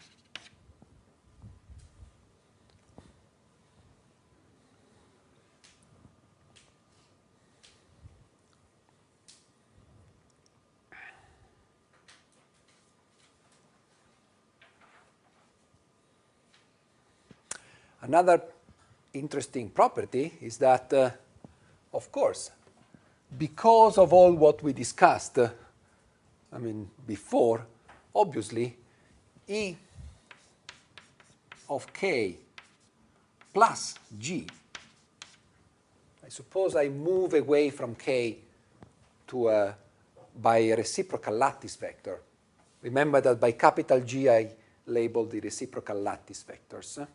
Another interesting property is that, of course, because of all what we discussed, I mean, before, obviously, E of k plus g, I suppose I move away from k to by a reciprocal lattice vector. Remember that by capital G I labeled the reciprocal lattice vectors.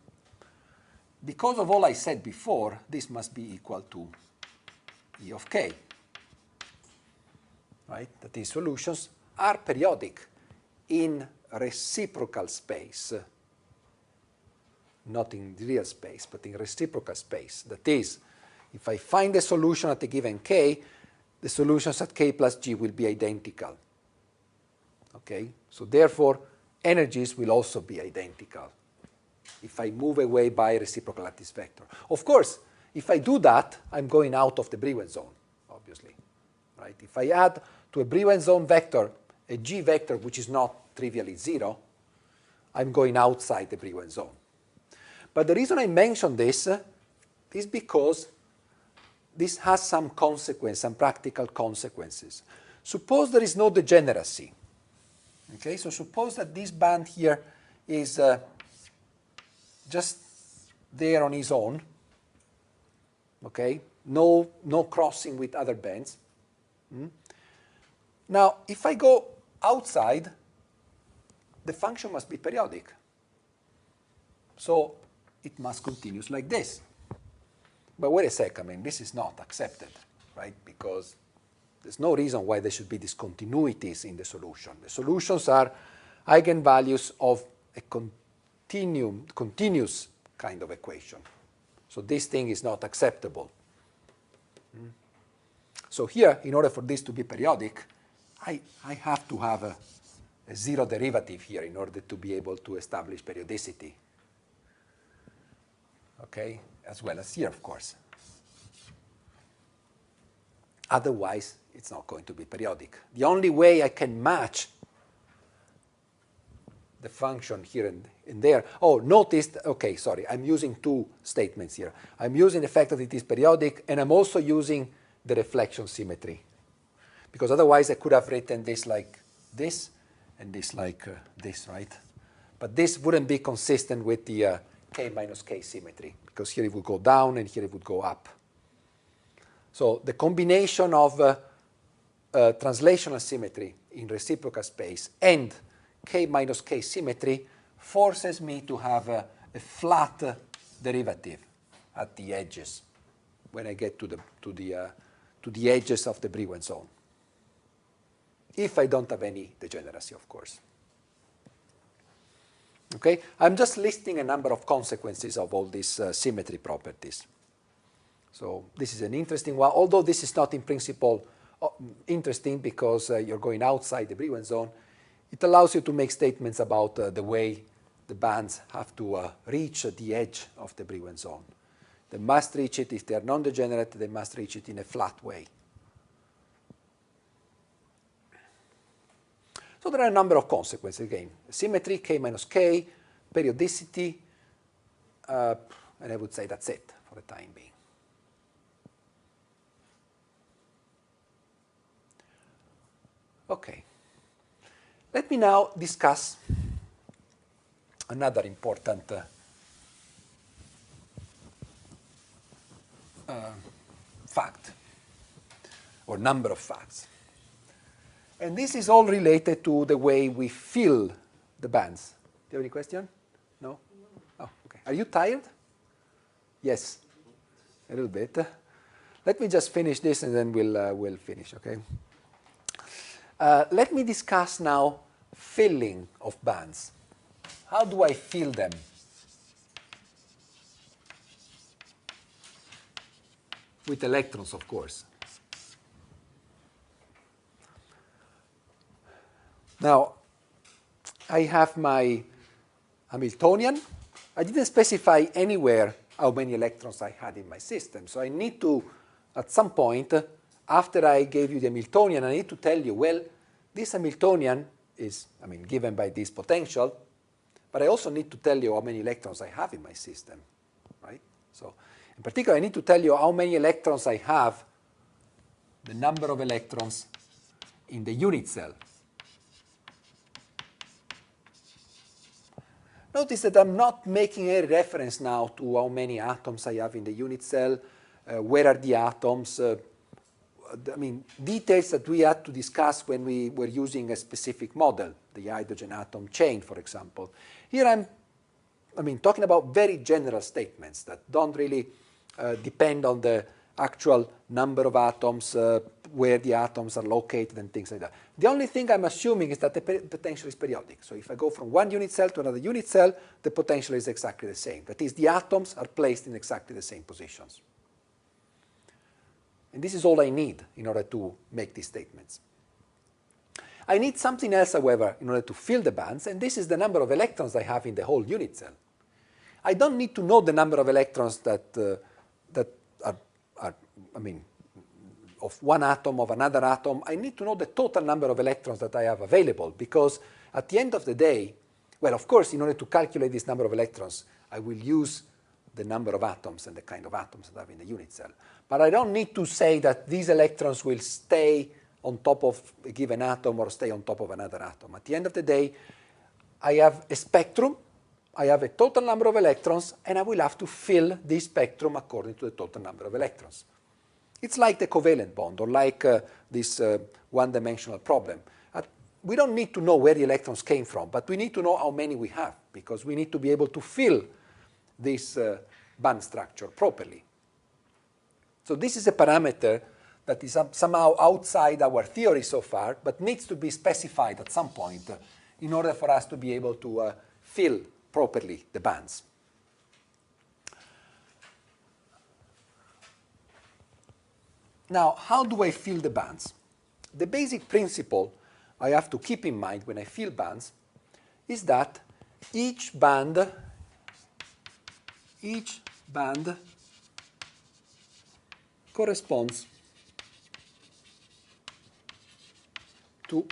Because of all I said before, this must be equal to E of k, right? That these solutions are periodic in reciprocal space, not in real space, but in reciprocal space. That is, if I find a solution at a given k, the solutions at k plus g will be identical. Okay? So therefore, energies will also be identical if I move away by a reciprocal lattice vector. Of course, if I do that, I'm going out of the Brillouin zone, obviously. Right? If I add to a Brillouin zone vector a g vector which is not trivially 0, I'm going outside the Brillouin zone. But the reason I mention this is because this has some consequence, some practical consequences. Suppose there is no degeneracy. Okay, so suppose that this band here is just there on its own. Okay, no crossing with other bands. Now, if I go outside, the function must be periodic. So it must continue like this. But wait a sec, I mean, this is not accepted, right? Because there's no reason why there should be discontinuities in the solution. The solutions are eigenvalues of a continuous kind of equation. So this thing is not acceptable. So here, in order for this to be periodic, I have to have a zero derivative here in order to be able to establish periodicity. Okay, as well as here, of course. Otherwise, it's not going to be periodic. The only way I can match the function here and there. Oh, notice, okay, sorry, I'm using two statements here. I'm using the fact that it is periodic, and I'm also using the reflection symmetry. Because otherwise I could have written this like this, and this like this, right? But this wouldn't be consistent with the k minus k symmetry, because here it would go down and here it would go up. So the combination of translational symmetry in reciprocal space and k minus k symmetry forces me to have a flat derivative at the edges when I get to the edges of the Brillouin zone. If I don't have any degeneracy, of course. Okay, I'm just listing a number of consequences of all these symmetry properties. So this is an interesting one, although this is not in principle interesting because you're going outside the Brillouin zone. It allows you to make statements about the way the bands have to reach the edge of the Brillouin zone. They must reach it, if they are non-degenerate, they must reach it in a flat way. So there are a number of consequences again. Symmetry, k minus k, periodicity, and I would say that's it for the time being. Okay. Let me now discuss another important fact, or number of facts. And this is all related to the way we fill the bands. Do you have any question? No? Oh, okay. Are you tired? Yes. A little bit. Let me just finish this and then we'll finish, okay? Let me discuss now filling of bands. How do I fill them? With electrons, of course. Now, I have my Hamiltonian. I didn't specify anywhere how many electrons I had in my system. So I need to, at some point, after I gave you the Hamiltonian, I need to tell you, well, this Hamiltonian is, given by this potential, but I also need to tell you how many electrons I have in my system, right? So, in particular, I need to tell you how many electrons I have, the number of electrons in the unit cell. Notice that I'm not making any reference now to how many atoms I have in the unit cell, where are the atoms, details that we had to discuss when we were using a specific model, the hydrogen atom chain, for example. Here I'm talking about very general statements that don't really depend on the actual number of atoms, where the atoms are located and things like that. The only thing I'm assuming is that the potential is periodic. So if I go from one unit cell to another unit cell, the potential is exactly the same. That is, the atoms are placed in exactly the same positions. And this is all I need in order to make these statements. I need something else, however, in order to fill the bands, and this is the number of electrons I have in the whole unit cell. I don't need to know the number of electrons that are of one atom, of another atom. I need to know the total number of electrons that I have available, because at the end of the day, well, of course, in order to calculate this number of electrons, I will use the number of atoms and the kind of atoms that I have in the unit cell. But I don't need to say that these electrons will stay on top of a given atom or stay on top of another atom. At the end of the day, I have a spectrum, I have a total number of electrons, and I will have to fill this spectrum according to the total number of electrons. It's like the covalent bond, or like this one-dimensional problem. We don't need to know where the electrons came from, but we need to know how many we have, because we need to be able to fill this band structure properly. So this is a parameter that is somehow outside our theory so far, but needs to be specified at some point in order for us to be able to fill properly the bands. Now, how do I fill the bands? The basic principle I have to keep in mind when I fill bands is that each band corresponds to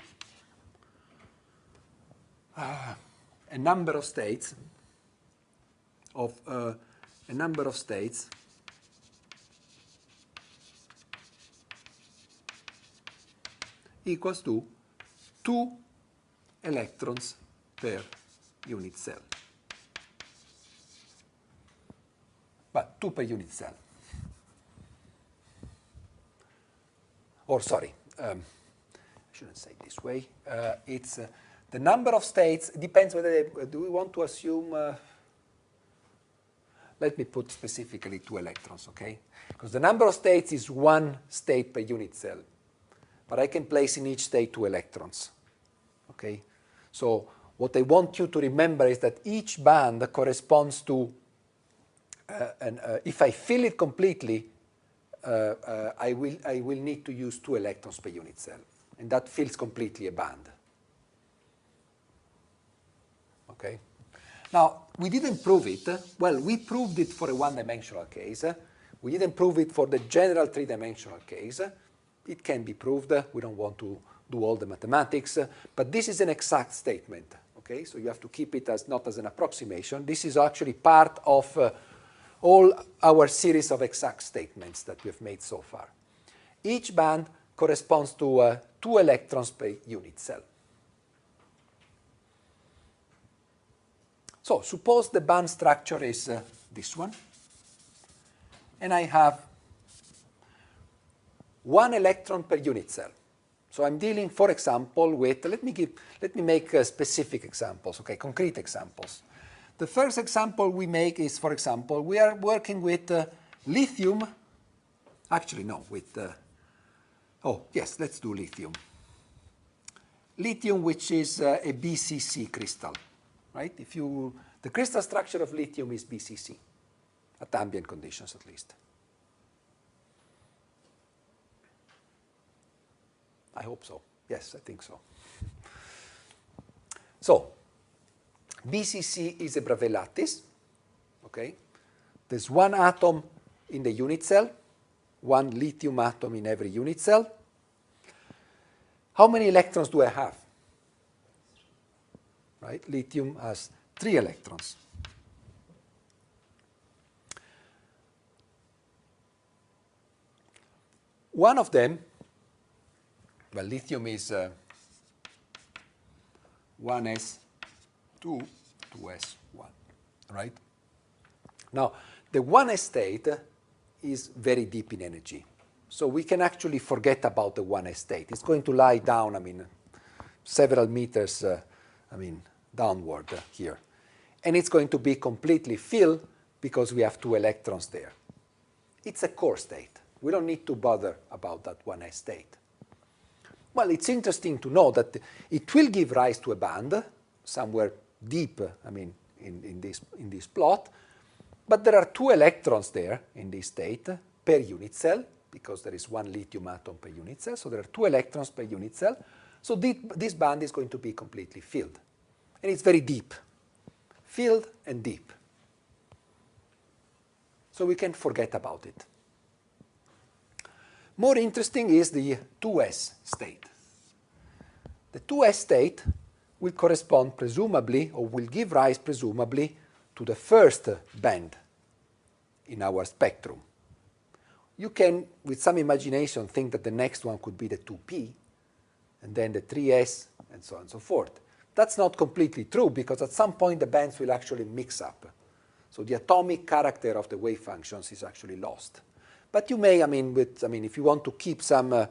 a number of states equals to 2 electrons per unit cell. But 2 per unit cell. Or sorry, I shouldn't say it this way. It's the number of states depends whether do we want to assume. Let me put specifically 2 electrons, okay? Because the number of states is 1 state per unit cell, but I can place in each state 2 electrons, okay? So what I want you to remember is that each band corresponds to, if I fill it completely, I will need to use 2 electrons per unit cell, and that fills completely a band. Okay. Now, we didn't prove it. Well, we proved it for a one-dimensional case. We didn't prove it for the general three-dimensional case. It can be proved. We don't want to do all the mathematics, but this is an exact statement. Okay, so you have to keep it as not as an approximation. This is actually part of all our series of exact statements that we have made so far. Each band corresponds to 2 electrons per unit cell. So suppose the band structure is this one, and I have 1 electron per unit cell. So I'm dealing, for example, with, let me make specific examples, okay, concrete examples. The first example we make is, for example, we are working with lithium, actually no, with, oh yes, let's do lithium. Lithium, which is a BCC crystal, right? The crystal structure of lithium is BCC, at ambient conditions at least. I hope so. Yes, I think so. So, BCC is a Bravais lattice, okay? There's 1 atom in the unit cell, 1 lithium atom in every unit cell. How many electrons do I have? Right? Lithium has 3 electrons. One of them, well, lithium is 1s2, 2s1, right? Now, the 1s state is very deep in energy. So we can actually forget about the 1s state. It's going to lie down, several meters, downward here. And it's going to be completely filled because we have 2 electrons there. It's a core state. We don't need to bother about that 1s state. Well, it's interesting to know that it will give rise to a band somewhere deep, in this plot, but there are 2 electrons there in this state per unit cell, because there is 1 lithium atom per unit cell, so there are 2 electrons per unit cell. So this band is going to be completely filled. And it's very deep, filled and deep. So we can forget about it. More interesting is the 2s state. The 2s state will correspond presumably, or will give rise presumably, to the first band in our spectrum. You can, with some imagination, think that the next one could be the 2p, and then the 3s, and so on and so forth. That's not completely true, because at some point the bands will actually mix up. So the atomic character of the wave functions is actually lost. But you may, if you want to keep some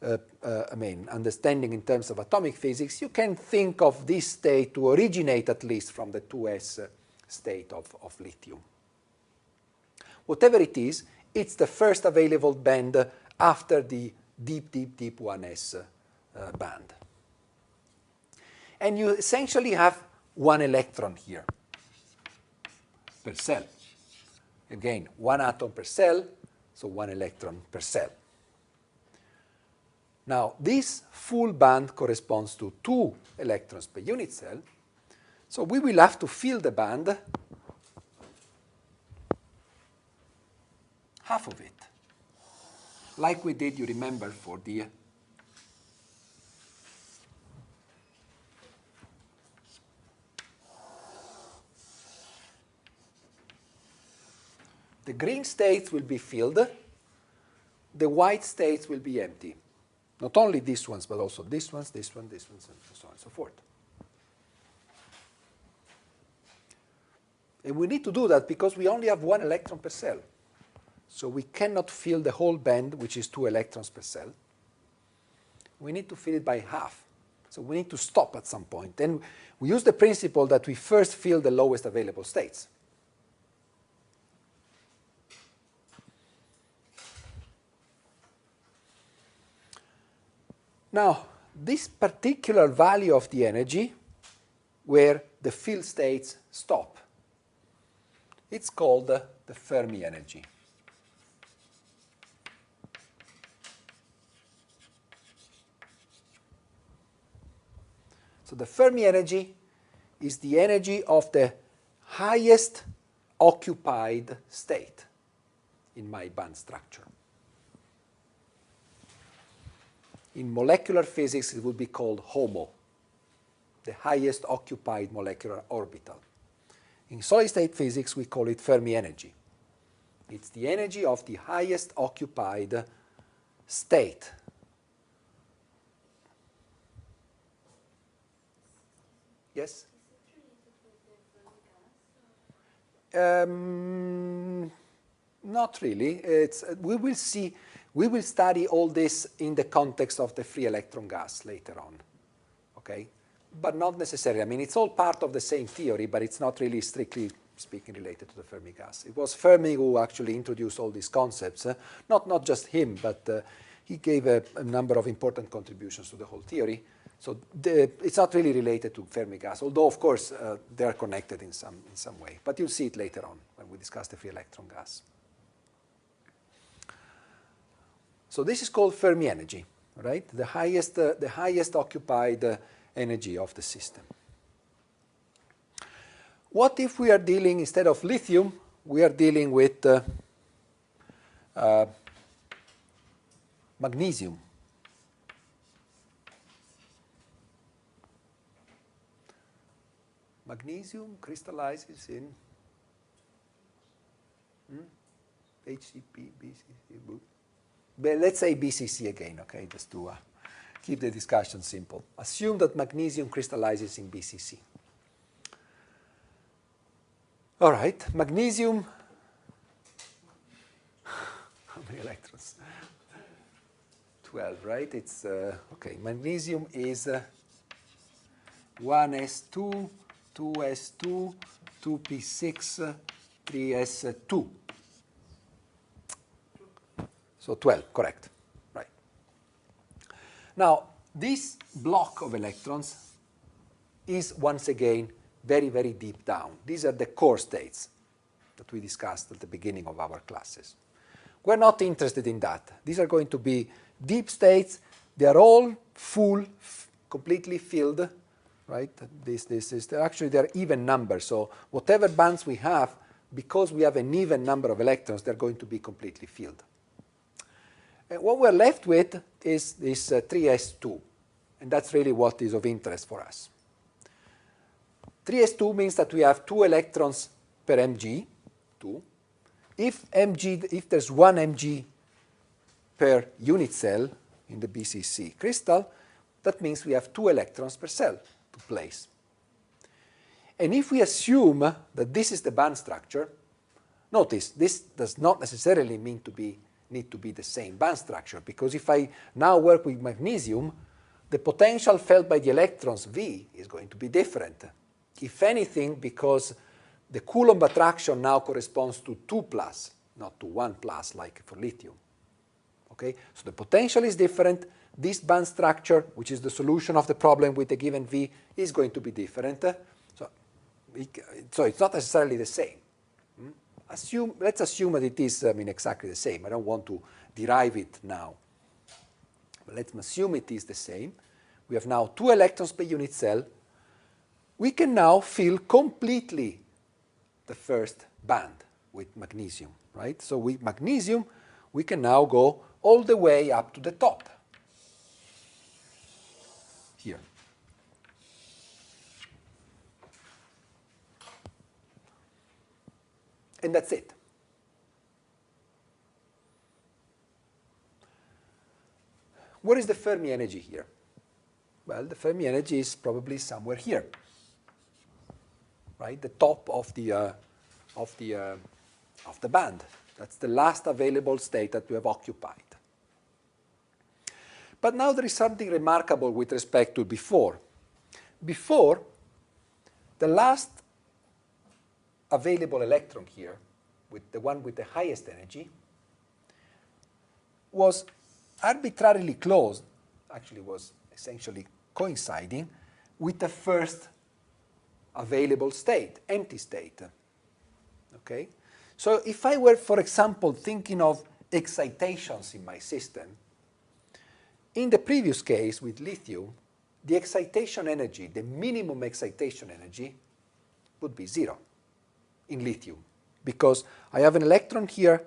understanding in terms of atomic physics, you can think of this state to originate at least from the 2s state of lithium. Whatever it is, it's the first available band after the deep 1s band. And you essentially have 1 electron here per cell. Again, 1 atom per cell, so 1 electron per cell. Now, this full band corresponds to 2 electrons per unit cell, so we will have to fill the band, half of it, like we did, you remember, for the The green states will be filled. The white states will be empty. Not only these ones, but also these ones, and so on and so forth. And we need to do that because we only have 1 electron per cell. So we cannot fill the whole band, which is 2 electrons per cell. We need to fill it by half. So we need to stop at some point. And we use the principle that we first fill the lowest available states. Now, this particular value of the energy, where the filled states stop, it's called the Fermi energy. So the Fermi energy is the energy of the highest occupied state in my band structure. In molecular physics, it would be called HOMO, the highest occupied molecular orbital. In solid-state physics, we call it Fermi energy. It's the energy of the highest occupied state. Yes? Not really. We will see. We will study all this in the context of the free electron gas later on, okay? But not necessarily. I mean, it's all part of the same theory, but it's not really strictly speaking related to the Fermi gas. It was Fermi who actually introduced all these concepts. Not just him, but he gave a number of important contributions to the whole theory. So it's not really related to Fermi gas, although, of course, they are connected in some way. But you'll see it later on when we discuss the free electron gas. So this is called Fermi energy, right? The highest occupied energy of the system. What if we are dealing, instead of lithium, we are dealing with magnesium? Magnesium crystallizes in HCP, BCC. But let's say BCC again, okay, just to keep the discussion simple. Assume that magnesium crystallizes in BCC. All right, magnesium, how many electrons? 12, right? It's, okay, magnesium is 1s2, 2s2, 2p6, 3s2. So 12, correct. Right. Now, this block of electrons is, once again, very, very deep down. These are the core states that we discussed at the beginning of our classes. We're not interested in that. These are going to be deep states. They are all full, completely filled, right? Actually, they're even numbers. So whatever bands we have, because we have an even number of electrons, they're going to be completely filled. And what we're left with is this 3s2, and that's really what is of interest for us. 3s2 means that we have 2 electrons per mg, 2. If there's 1 mg per unit cell in the BCC crystal, that means we have 2 electrons per cell to place. And if we assume that this is the band structure, notice this does not necessarily need to be the same band structure, because if I now work with magnesium, the potential felt by the electrons V is going to be different. If anything, because the Coulomb attraction now corresponds to 2 plus, not to 1 plus like for lithium. Okay? So the potential is different. This band structure, which is the solution of the problem with a given V, is going to be different. So it's not necessarily the same. Let's assume that it is exactly the same. I don't want to derive it now. But let's assume it is the same. We have now 2 electrons per unit cell. We can now fill completely the first band with magnesium, right? So with magnesium, we can now go all the way up to the top here. And that's it. What is the Fermi energy here? Well, the Fermi energy is probably somewhere here, right? The top of the band. That's the last available state that we have occupied. But now there is something remarkable with respect to before. Before, the last available electron here, with the one with the highest energy, was arbitrarily close, actually was essentially coinciding with the first available state, empty state. Okay? So if I were, for example, thinking of excitations in my system, in the previous case with lithium, the excitation energy, the minimum excitation energy, would be 0 in lithium. Because I have an electron here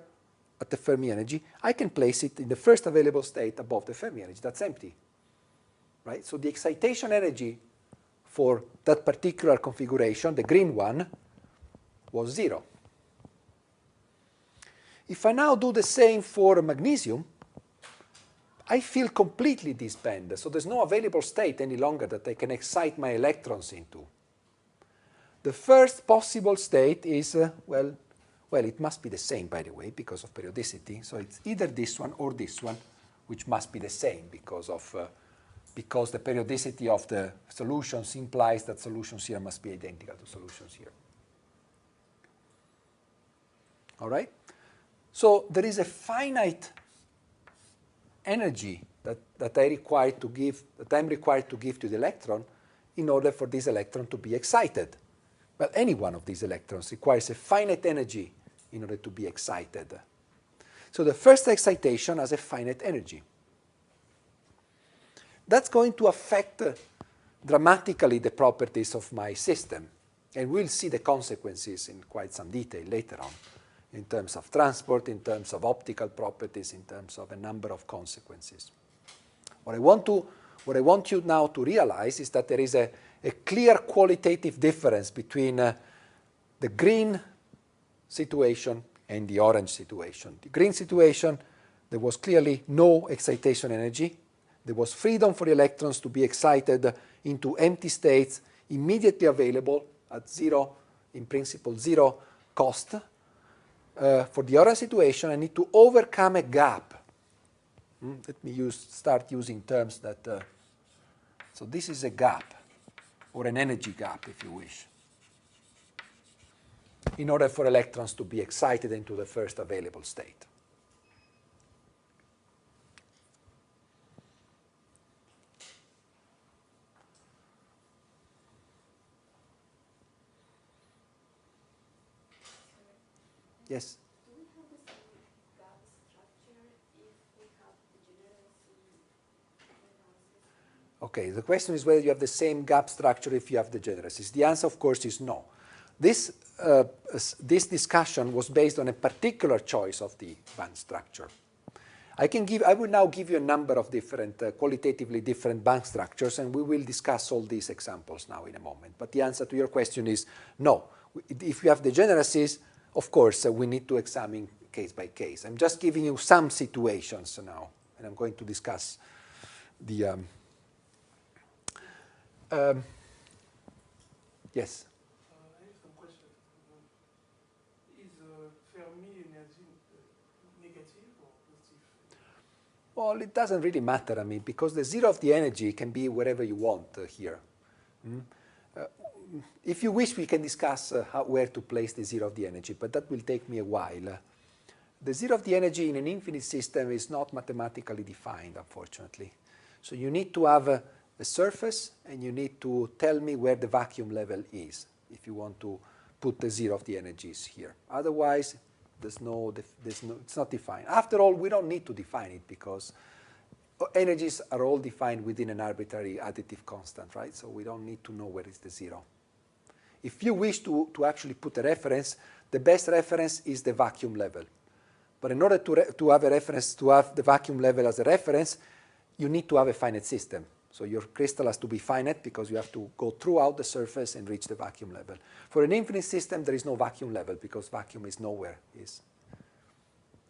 at the Fermi energy, I can place it in the first available state above the Fermi energy. That's empty. Right? So the excitation energy for that particular configuration, the green one, was 0. If I now do the same for magnesium, I feel completely disbanded. So there's no available state any longer that I can excite my electrons into. The first possible state is, well, it must be the same, by the way, because of periodicity. So it's either this one or this one, which must be the same because the periodicity of the solutions implies that solutions here must be identical to solutions here. All right? So there is a finite energy that I'm required to give to the electron in order for this electron to be excited. Well, any one of these electrons requires a finite energy in order to be excited. So the first excitation has a finite energy. That's going to affect dramatically the properties of my system. And we'll see the consequences in quite some detail later on, in terms of transport, in terms of optical properties, in terms of a number of consequences. What I want you now to realize is that there is a clear qualitative difference between the green situation and the orange situation. The green situation, there was clearly no excitation energy. There was freedom for the electrons to be excited into empty states immediately available at zero, in principle, zero cost. For the orange situation, I need to overcome a gap. Let me start using terms that... so this is a gap, or an energy gap, if you wish, in order for electrons to be excited into the first available state. Yes? Do we have the same gap structure if we have degeneracy analysis? Okay, the question is whether you have the same gap structure if you have degeneracies. The answer, of course, is no. This discussion was based on a particular choice of the band structure. I will now give you a number of different, qualitatively different band structures, and we will discuss all these examples now in a moment. But the answer to your question is no. If you have degeneracies, of course, we need to examine case by case. I'm just giving you some situations now, and I'm going to discuss the... yes? I have some questions. Is Fermi energy negative or positive? Well, it doesn't really matter, because the zero of the energy can be wherever you want here. If you wish, we can discuss where to place the zero of the energy, but that will take me a while. The zero of the energy in an infinite system is not mathematically defined, unfortunately. So you need to have a surface, and you need to tell me where the vacuum level is if you want to put the zero of the energies here. Otherwise, it's not defined. After all, we don't need to define it because energies are all defined within an arbitrary additive constant, right? So we don't need to know where is the zero. If you wish to actually put a reference, the best reference is the vacuum level. But in order to have a reference, to have the vacuum level as a reference, you need to have a finite system. So your crystal has to be finite because you have to go throughout the surface and reach the vacuum level. For an infinite system, there is no vacuum level because vacuum is nowhere.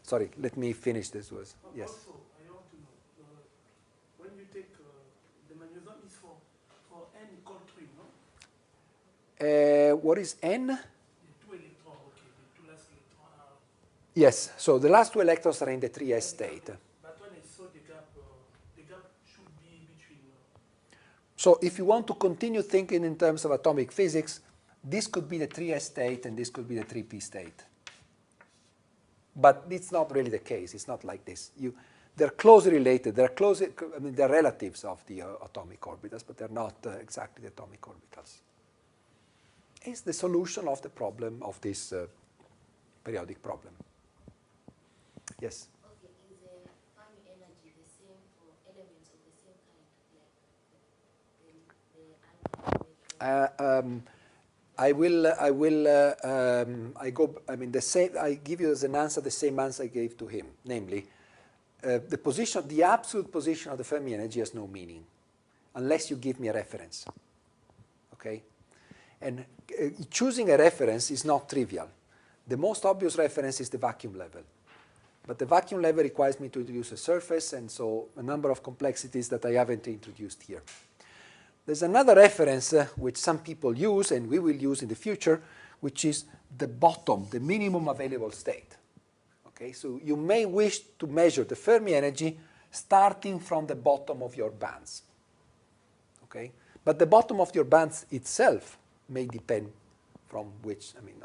Sorry, let me finish this. Yes. Also, I want to know, What is N? The 2 electrons, okay, the 2 last electrons are. Yes, so the last 2 electrons are in the 3s state. But when I saw the gap should be between. So if you want to continue thinking in terms of atomic physics, this could be the 3s state and this could be the 3p state. But it's not really the case. It's not like this. They're closely related. They're relatives of the atomic orbitals, but they're not exactly the atomic orbitals. It's the solution of the problem of this periodic problem. Yes? Okay, is the Fermi energy the same for elements of the same kind, I give you as an answer the same answer I gave to him, namely, the absolute position of the Fermi energy has no meaning, unless you give me a reference. Okay, and choosing a reference is not trivial. The most obvious reference is the vacuum level, but the vacuum level requires me to introduce a surface, and so a number of complexities that I haven't introduced here. There's another reference which some people use, and we will use in the future, which is the bottom, the minimum available state. Okay, so you may wish to measure the Fermi energy starting from the bottom of your bands. Okay, but the bottom of your bands itself may depend from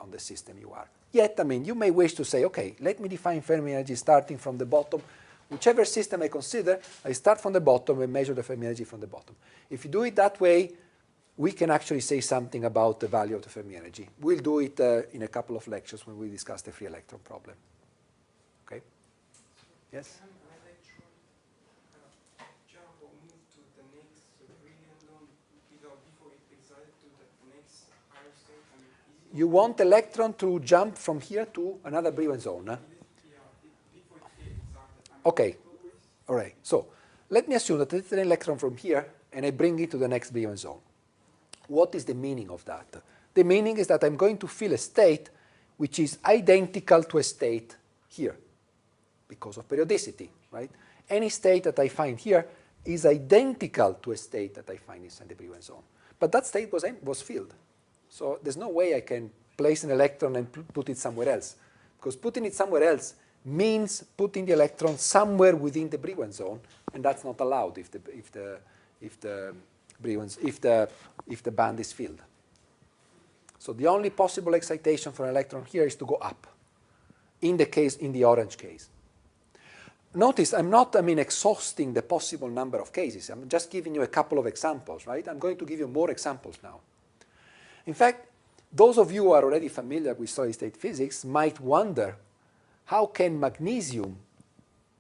on the system you are. Yet, you may wish to say, okay, let me define Fermi energy starting from the bottom. Whichever system I consider, I start from the bottom and measure the Fermi energy from the bottom. If you do it that way, we can actually say something about the value of the Fermi energy. We'll do it in a couple of lectures when we discuss the free electron problem. Okay? Yes? Can an electron jump or move to the next brilliant zone before it excites to the next higher state? You want electron to jump from here to another Brillouin zone? Huh? Before it gets excited. Okay. All right. So let me assume that it's an electron from here, and I bring it to the next Brillouin zone. What is the meaning of that? The meaning is that I'm going to feel a state which is identical to a state here because of periodicity, right? Any state that I find here is identical to a state that I find inside the Brillouin zone. But that state was filled. So there's no way I can place an electron and put it somewhere else. Because putting it somewhere else means putting the electron somewhere within the Brillouin zone, and that's not allowed if the band is filled. So the only possible excitation for an electron here is to go up, in the orange case. Notice I'm not exhausting the possible number of cases. I'm just giving you a couple of examples, right? I'm going to give you more examples now. In fact, those of you who are already familiar with solid-state physics might wonder, how can magnesium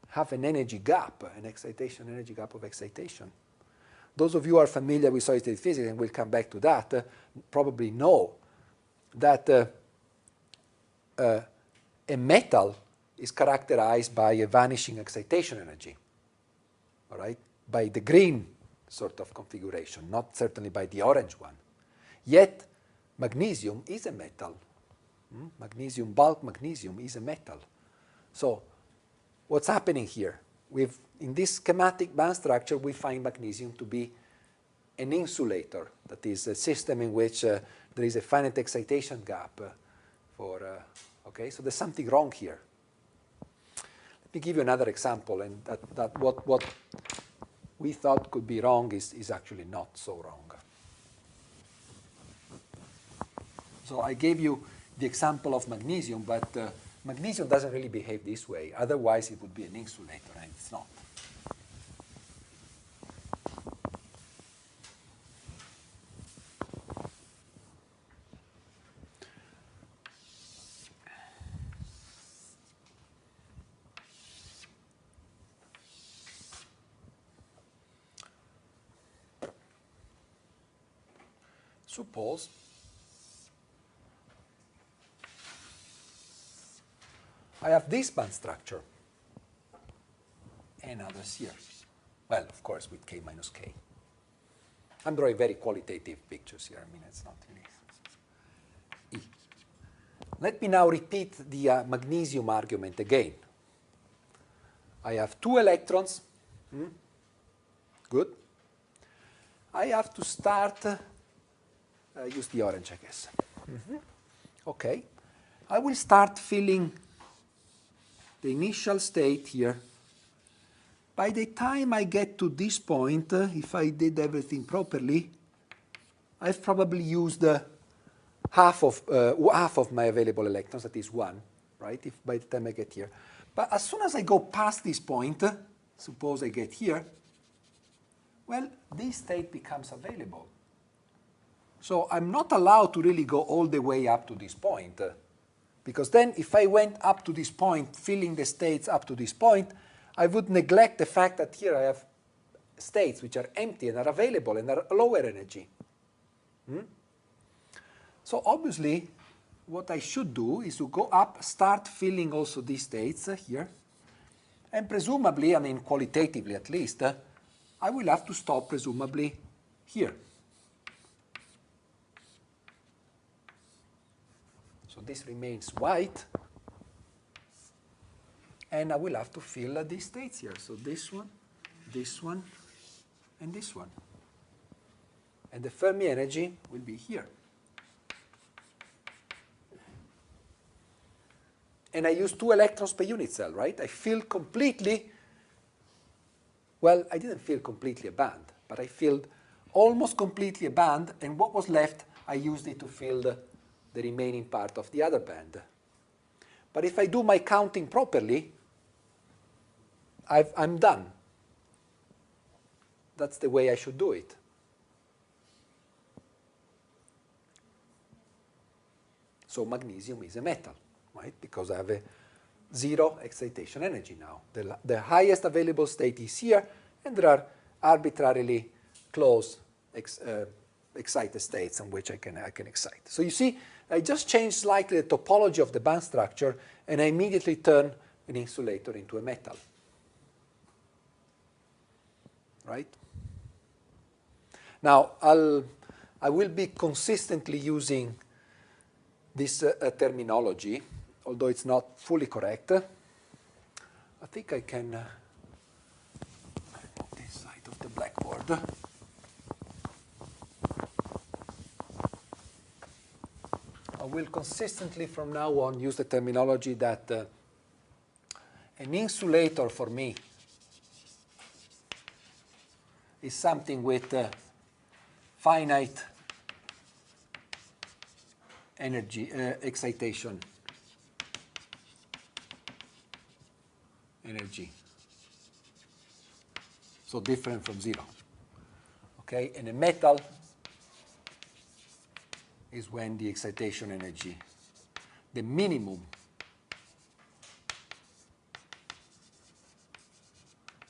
have an energy gap, an excitation energy gap of excitation? Those of you who are familiar with solid-state physics, and we'll come back to that, probably know that a metal is characterized by a vanishing excitation energy, all right? By the green sort of configuration, not certainly by the orange one. Yet, magnesium is a metal. Bulk magnesium is a metal. So, what's happening here? In this schematic band structure, we find magnesium to be an insulator, that is a system in which there is a finite excitation gap okay, so there's something wrong here. Let me give you another example, and that what we thought could be wrong is actually not so wrong. So I gave you the example of magnesium, but magnesium doesn't really behave this way. Otherwise, it would be an insulator, and it's not. Suppose I have this band structure and others here. Well, of course, with k minus k. I'm drawing very qualitative pictures here. It's not unique. E. Let me now repeat the magnesium argument again. I have 2 electrons. Good. I have to start use the orange, I guess. Okay. I will start filling the initial state here. By the time I get to this point, if I did everything properly, I've probably used half of my available electrons, that is 1, right, if by the time I get here. But as soon as I go past this point, suppose I get here, well, this state becomes available. So I'm not allowed to really go all the way up to this point. Because then if I went up to this point, filling the states up to this point, I would neglect the fact that here I have states which are empty and are available and are lower energy. So obviously, what I should do is to go up, start filling also these states here. And presumably, I mean qualitatively at least, I will have to stop presumably here. So this remains white. And I will have to fill these states here. So this one, and this one. And the Fermi energy will be here. And I use 2 electrons per unit cell, right? I filled completely, well, I didn't fill completely a band, but I filled almost completely a band, and what was left, I used it to fill the remaining part of the other band. But if I do my counting properly, I'm done. That's the way I should do it. So magnesium is a metal, right? Because I have a 0 excitation energy now. The highest available state is here, and there are arbitrarily close excited states on which I can excite. So you see, I just changed slightly the topology of the band structure, and I immediately turn an insulator into a metal. Right? Now, I will be consistently using this terminology, although it's not fully correct. I think I can move this side of the blackboard. I will consistently from now on use the terminology that an insulator for me is something with finite energy, excitation energy. So different from 0. Okay, and a metal is when the excitation energy, the minimum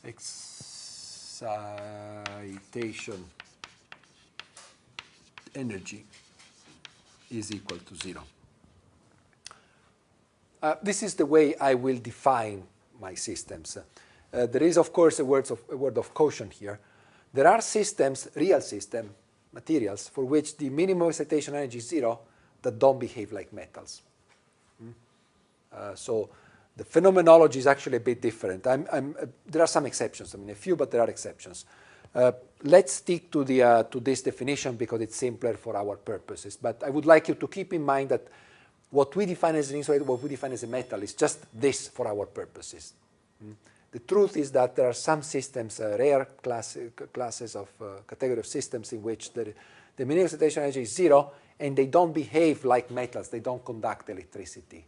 excitation energy is equal to 0. This is the way I will define my systems. There is, of course, a word of caution here. There are systems, real system, materials, for which the minimum excitation energy is 0 that don't behave like metals. So the phenomenology is actually a bit different. There are some exceptions. I mean, a few, but there are exceptions. Let's stick to this definition because it's simpler for our purposes. But I would like you to keep in mind that what we define as an insulator, what we define as a metal, is just this for our purposes. The truth is that there are some systems, rare classes of category of systems in which the minimum excitation energy is 0, and they don't behave like metals. They don't conduct electricity.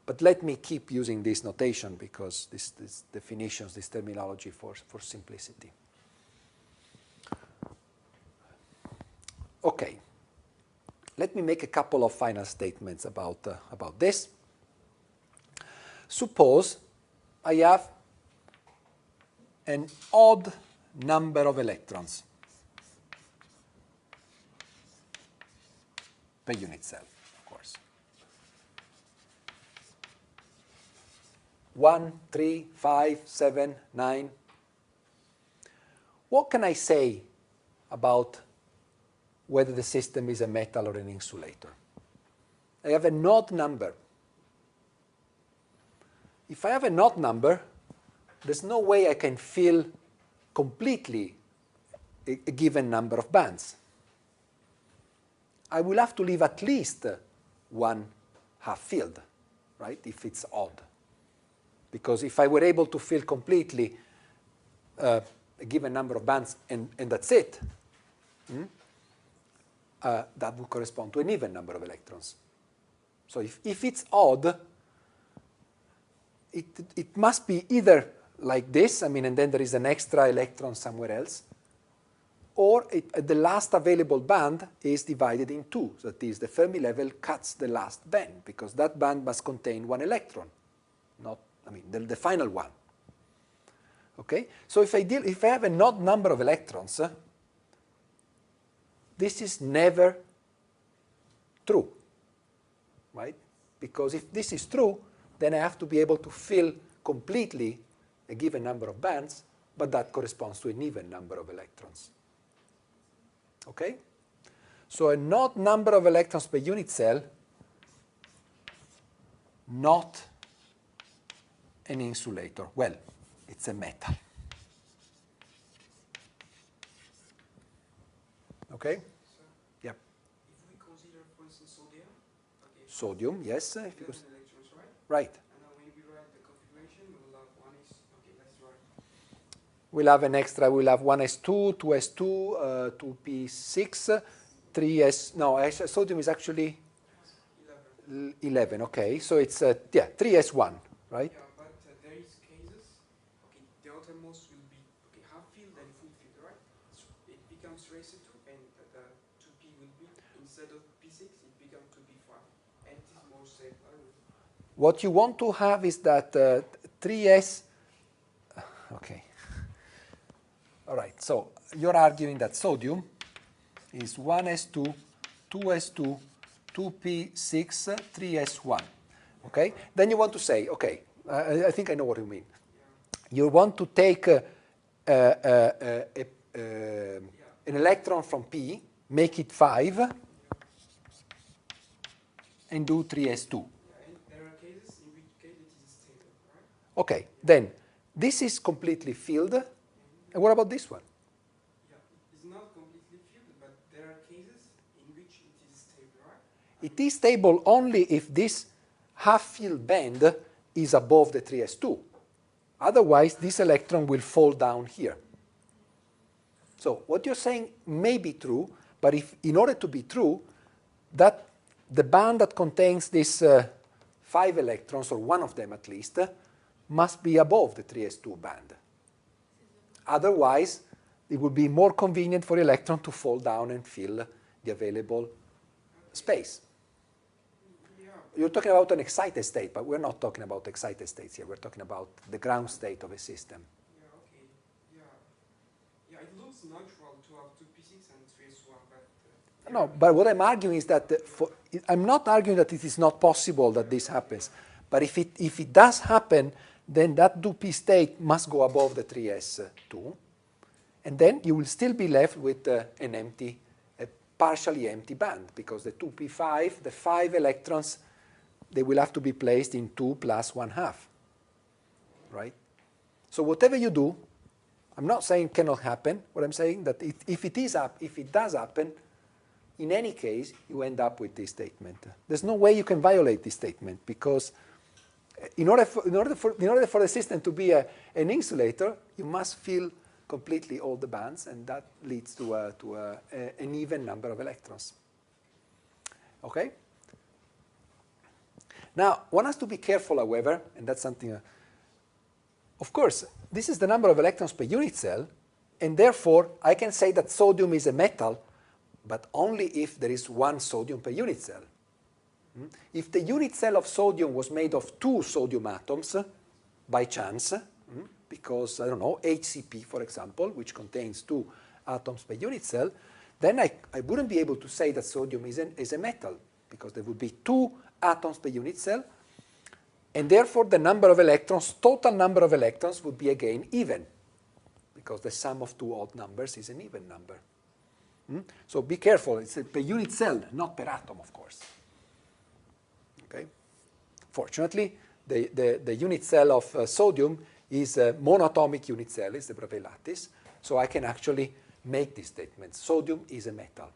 But let me keep using this notation because this definitions, this terminology for simplicity. Okay. Let me make a couple of final statements about this. Suppose I have an odd number of electrons per unit cell, of course. 1, 3, 5, 7, 9. What can I say about whether the system is a metal or an insulator? I have an odd number. If I have an odd number, there's no way I can fill completely a given number of bands. I will have to leave at least one half filled, right, if it's odd. Because if I were able to fill completely a given number of bands and that's it, that would correspond to an even number of electrons. So if it's odd, it must be either like this, I mean, and then there is an extra electron somewhere else, or the last available band is divided in two. So that is, the Fermi level cuts the last band, because that band must contain one electron, not, I mean, the final one. Okay? So if I have an odd number of electrons, this is never true, right? Because if this is true, then I have to be able to fill completely a given number of bands, but that corresponds to an even number of electrons. Okay? So an odd number of electrons per unit cell, not an insulator. Well, it's a metal. Okay? Yep. If we consider, for instance, sodium. Okay. Sodium, yes. 11 electrons, right? Right. And now when we write the configuration, we will have one is, okay, let's write. We'll have an extra, we'll have 1s2, 2s2, 2p6, 3s, no, sodium is actually 11, okay. So it's, 3s1, right? Yeah, but there is cases, okay, the outermost will be, okay, half filled and full filled, right? So it becomes raised to, and the 2p will be, instead of p6, it becomes 2p5. And it is more safe. What you want to have is that 3s, okay. All right, so you're arguing that sodium is 1s2, 2s2, 2p6, 3s1. Okay? Then you want to say, okay, I think I know what you mean. You want to take an electron from p, make it 5, and do 3s2. And there are cases in which case it is stable, right? Okay, then this is completely filled. And what about this one? Yeah, it's not completely filled, but there are cases in which it is stable, right? It is stable only if this half-filled band is above the 3s2. Otherwise, this electron will fall down here. So what you're saying may be true, but if, in order to be true, that the band that contains these 5 electrons, or one of them at least, must be above the 3s2 band. Otherwise, it would be more convenient for the electron to fall down and fill the available space. Yeah. You're talking about an excited state, but we're not talking about excited states here. We're talking about the ground state of a system. Yeah, okay. Yeah. Yeah, it looks natural to have 2p6 and 3s1, but... No, but what I'm arguing is that, I'm not arguing that it is not possible that this happens. But if it does happen, then that 2p state must go above the 3s2. And then you will still be left with an empty, a partially empty band, because the 2p5, the 5 electrons, they will have to be placed in 2 plus 1/2, right? So whatever you do, I'm not saying it cannot happen. What I'm saying that if it does happen, in any case, you end up with this statement. There's no way you can violate this statement, because in order for the system to be an insulator, you must fill completely all the bands, and that leads to an even number of electrons. Okay? Now, one has to be careful, however, and that's something, of course, this is the number of electrons per unit cell, and therefore I can say that sodium is a metal, but only if there is 1 sodium per unit cell. If the unit cell of sodium was made of 2 sodium atoms, by chance, because, I don't know, HCP, for example, which contains 2 atoms per unit cell, then I wouldn't be able to say that sodium is a metal, because there would be 2 atoms per unit cell, and therefore the number of electrons, total number of electrons, would be again even, because the sum of 2 odd numbers is an even number. So be careful, it's per unit cell, not per atom, of course. Okay? Fortunately, the unit cell of sodium is a monatomic unit cell, it's the Bravais lattice, so I can actually make this statement. Sodium is a metal.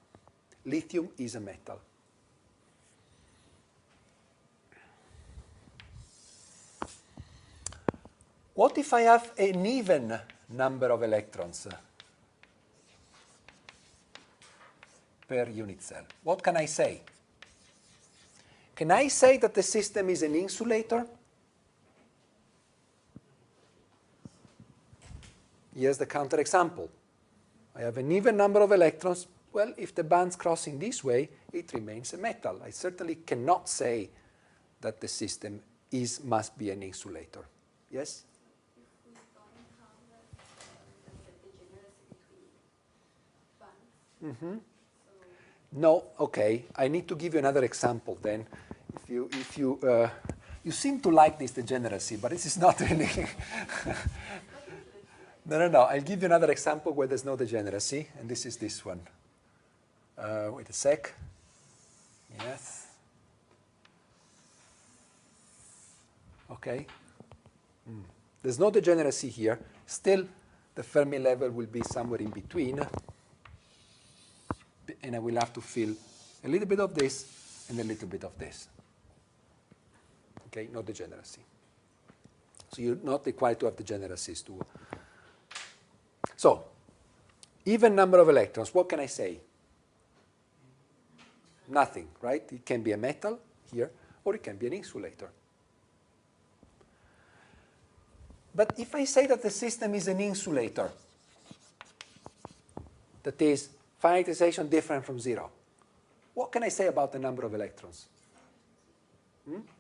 Lithium is a metal. What if I have an even number of electrons per unit cell? What can I say? Can I say that the system is an insulator? Here's the counterexample. I have an even number of electrons. Well, if the band's crossing this way, it remains a metal. I certainly cannot say that the system must be an insulator. Yes? If we don't count the degeneracy between bands, so No, okay. I need to give you another example then. You seem to like this degeneracy, but this is not really. No. I'll give you another example where there's no degeneracy, and this is this one. Wait a sec. Yes. Okay. There's no degeneracy here. Still, the Fermi level will be somewhere in between. And I will have to fill a little bit of this and a little bit of this. Okay, no degeneracy. So you're not required to have degeneracies too. So, even number of electrons, what can I say? Nothing, right? It can be a metal here, or it can be an insulator. But if I say that the system is an insulator, that is finitization different from 0, what can I say about the number of electrons?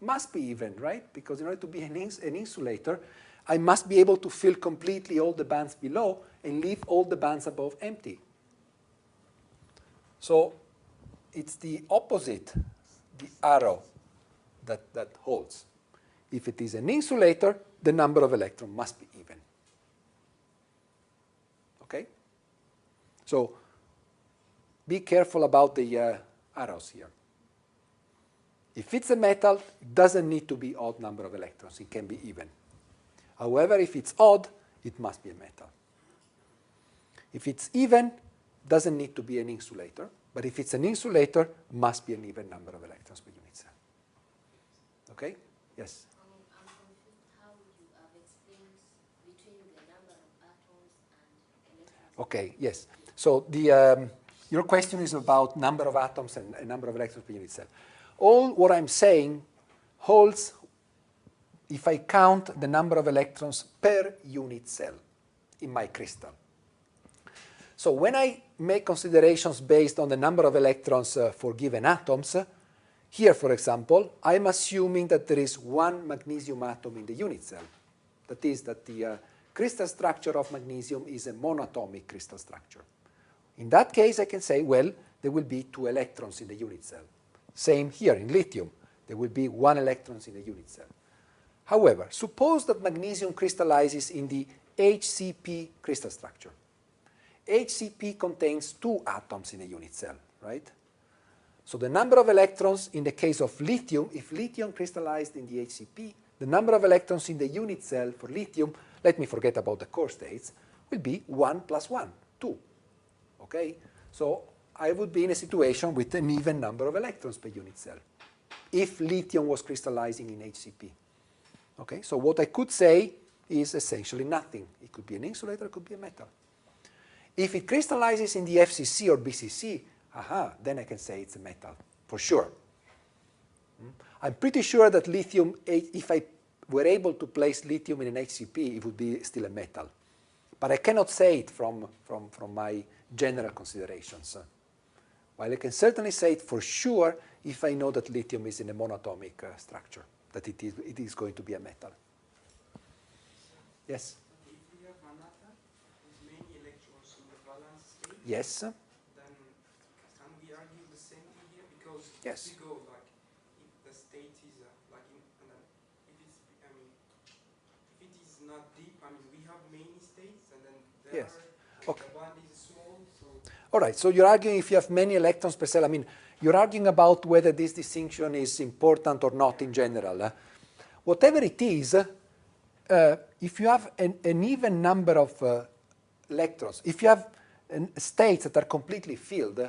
Must be even, right? Because in order to be an insulator, I must be able to fill completely all the bands below and leave all the bands above empty. So it's the opposite, the arrow, that holds. If it is an insulator, the number of electrons must be even. Okay? So be careful about the arrows here. If it's a metal, it doesn't need to be odd number of electrons. It can be even. However, if it's odd, it must be a metal. If it's even, doesn't need to be an insulator. But if it's an insulator, must be an even number of electrons per unit cell. Okay? Yes? I'm confused how you have explained between the number of atoms and electrons. Okay, yes. So your question is about number of atoms and number of electrons per unit cell. All what I'm saying holds if I count the number of electrons per unit cell in my crystal. So when I make considerations based on the number of electrons for given atoms, here, for example, I'm assuming that there is one magnesium atom in the unit cell. That is, that the crystal structure of magnesium is a monatomic crystal structure. In that case, I can say, well, there will be 2 electrons in the unit cell. Same here in lithium. There will be 1 electron in the unit cell. However, suppose that magnesium crystallizes in the HCP crystal structure. HCP contains 2 atoms in a unit cell, right? So the number of electrons in the case of lithium, if lithium crystallized in the HCP, the number of electrons in the unit cell for lithium, let me forget about the core states, will be 1 plus 1, 2. Okay? So I would be in a situation with an even number of electrons per unit cell if lithium was crystallizing in HCP. Okay? So what I could say is essentially nothing. It could be an insulator, it could be a metal. If it crystallizes in the FCC or BCC, then I can say it's a metal, for sure. I'm pretty sure that lithium, if I were able to place lithium in an HCP, it would be still a metal. But I cannot say it from my general considerations. While I can certainly say it for sure if I know that lithium is in a monatomic structure, that it is going to be a metal. Yes? If we have an atom with many electrons in the valence state, Yes? then can we argue the same thing here? Because Yes. if we go like if the state is like in, and then if it's if it is not deep, we have many states and then there Yes. are Okay. the one is small, so All right, so you're arguing if you have many electrons per cell. You're arguing about whether this distinction is important or not in general. Whatever it is, if you have an even number of electrons, if you have states that are completely filled,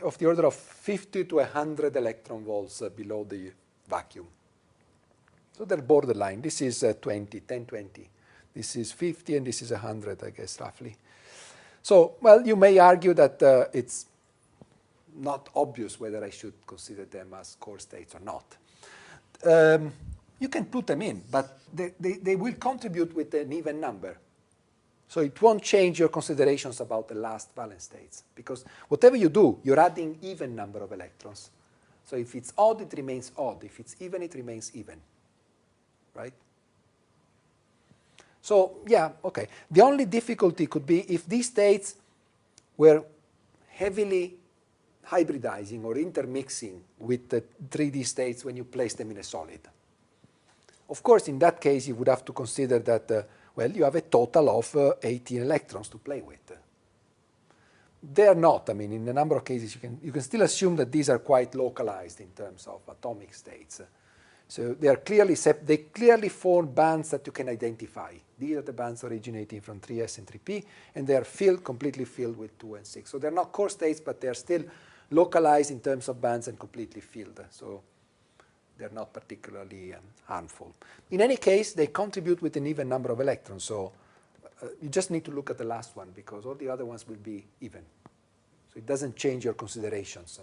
of the order of 50 to 100 electron volts below the vacuum. So they're borderline. This is 20, 10, 20. This is 50, and this is 100, I guess, roughly. So, well, you may argue that it's not obvious whether I should consider them as core states or not. You can put them in, but they will contribute with an even number. So it won't change your considerations about the last valence states, because whatever you do, you're adding even number of electrons. So if it's odd, it remains odd. If it's even, it remains even, right? So yeah, okay. The only difficulty could be if these states were heavily hybridizing or intermixing with the 3D states when you place them in a solid. Of course, in that case, you would have to consider that, well, you have a total of 18 electrons to play with. They are not. I mean, in a number of cases, you can still assume that these are quite localized in terms of atomic states. So they are they clearly form bands that you can identify. These are the bands originating from 3s and 3p, and they are completely filled with 2 and 6. So they're not core states, but they're still localized in terms of bands and completely filled. So they're not particularly harmful. In any case, they contribute with an even number of electrons. So you just need to look at the last one, because all the other ones will be even. So it doesn't change your considerations.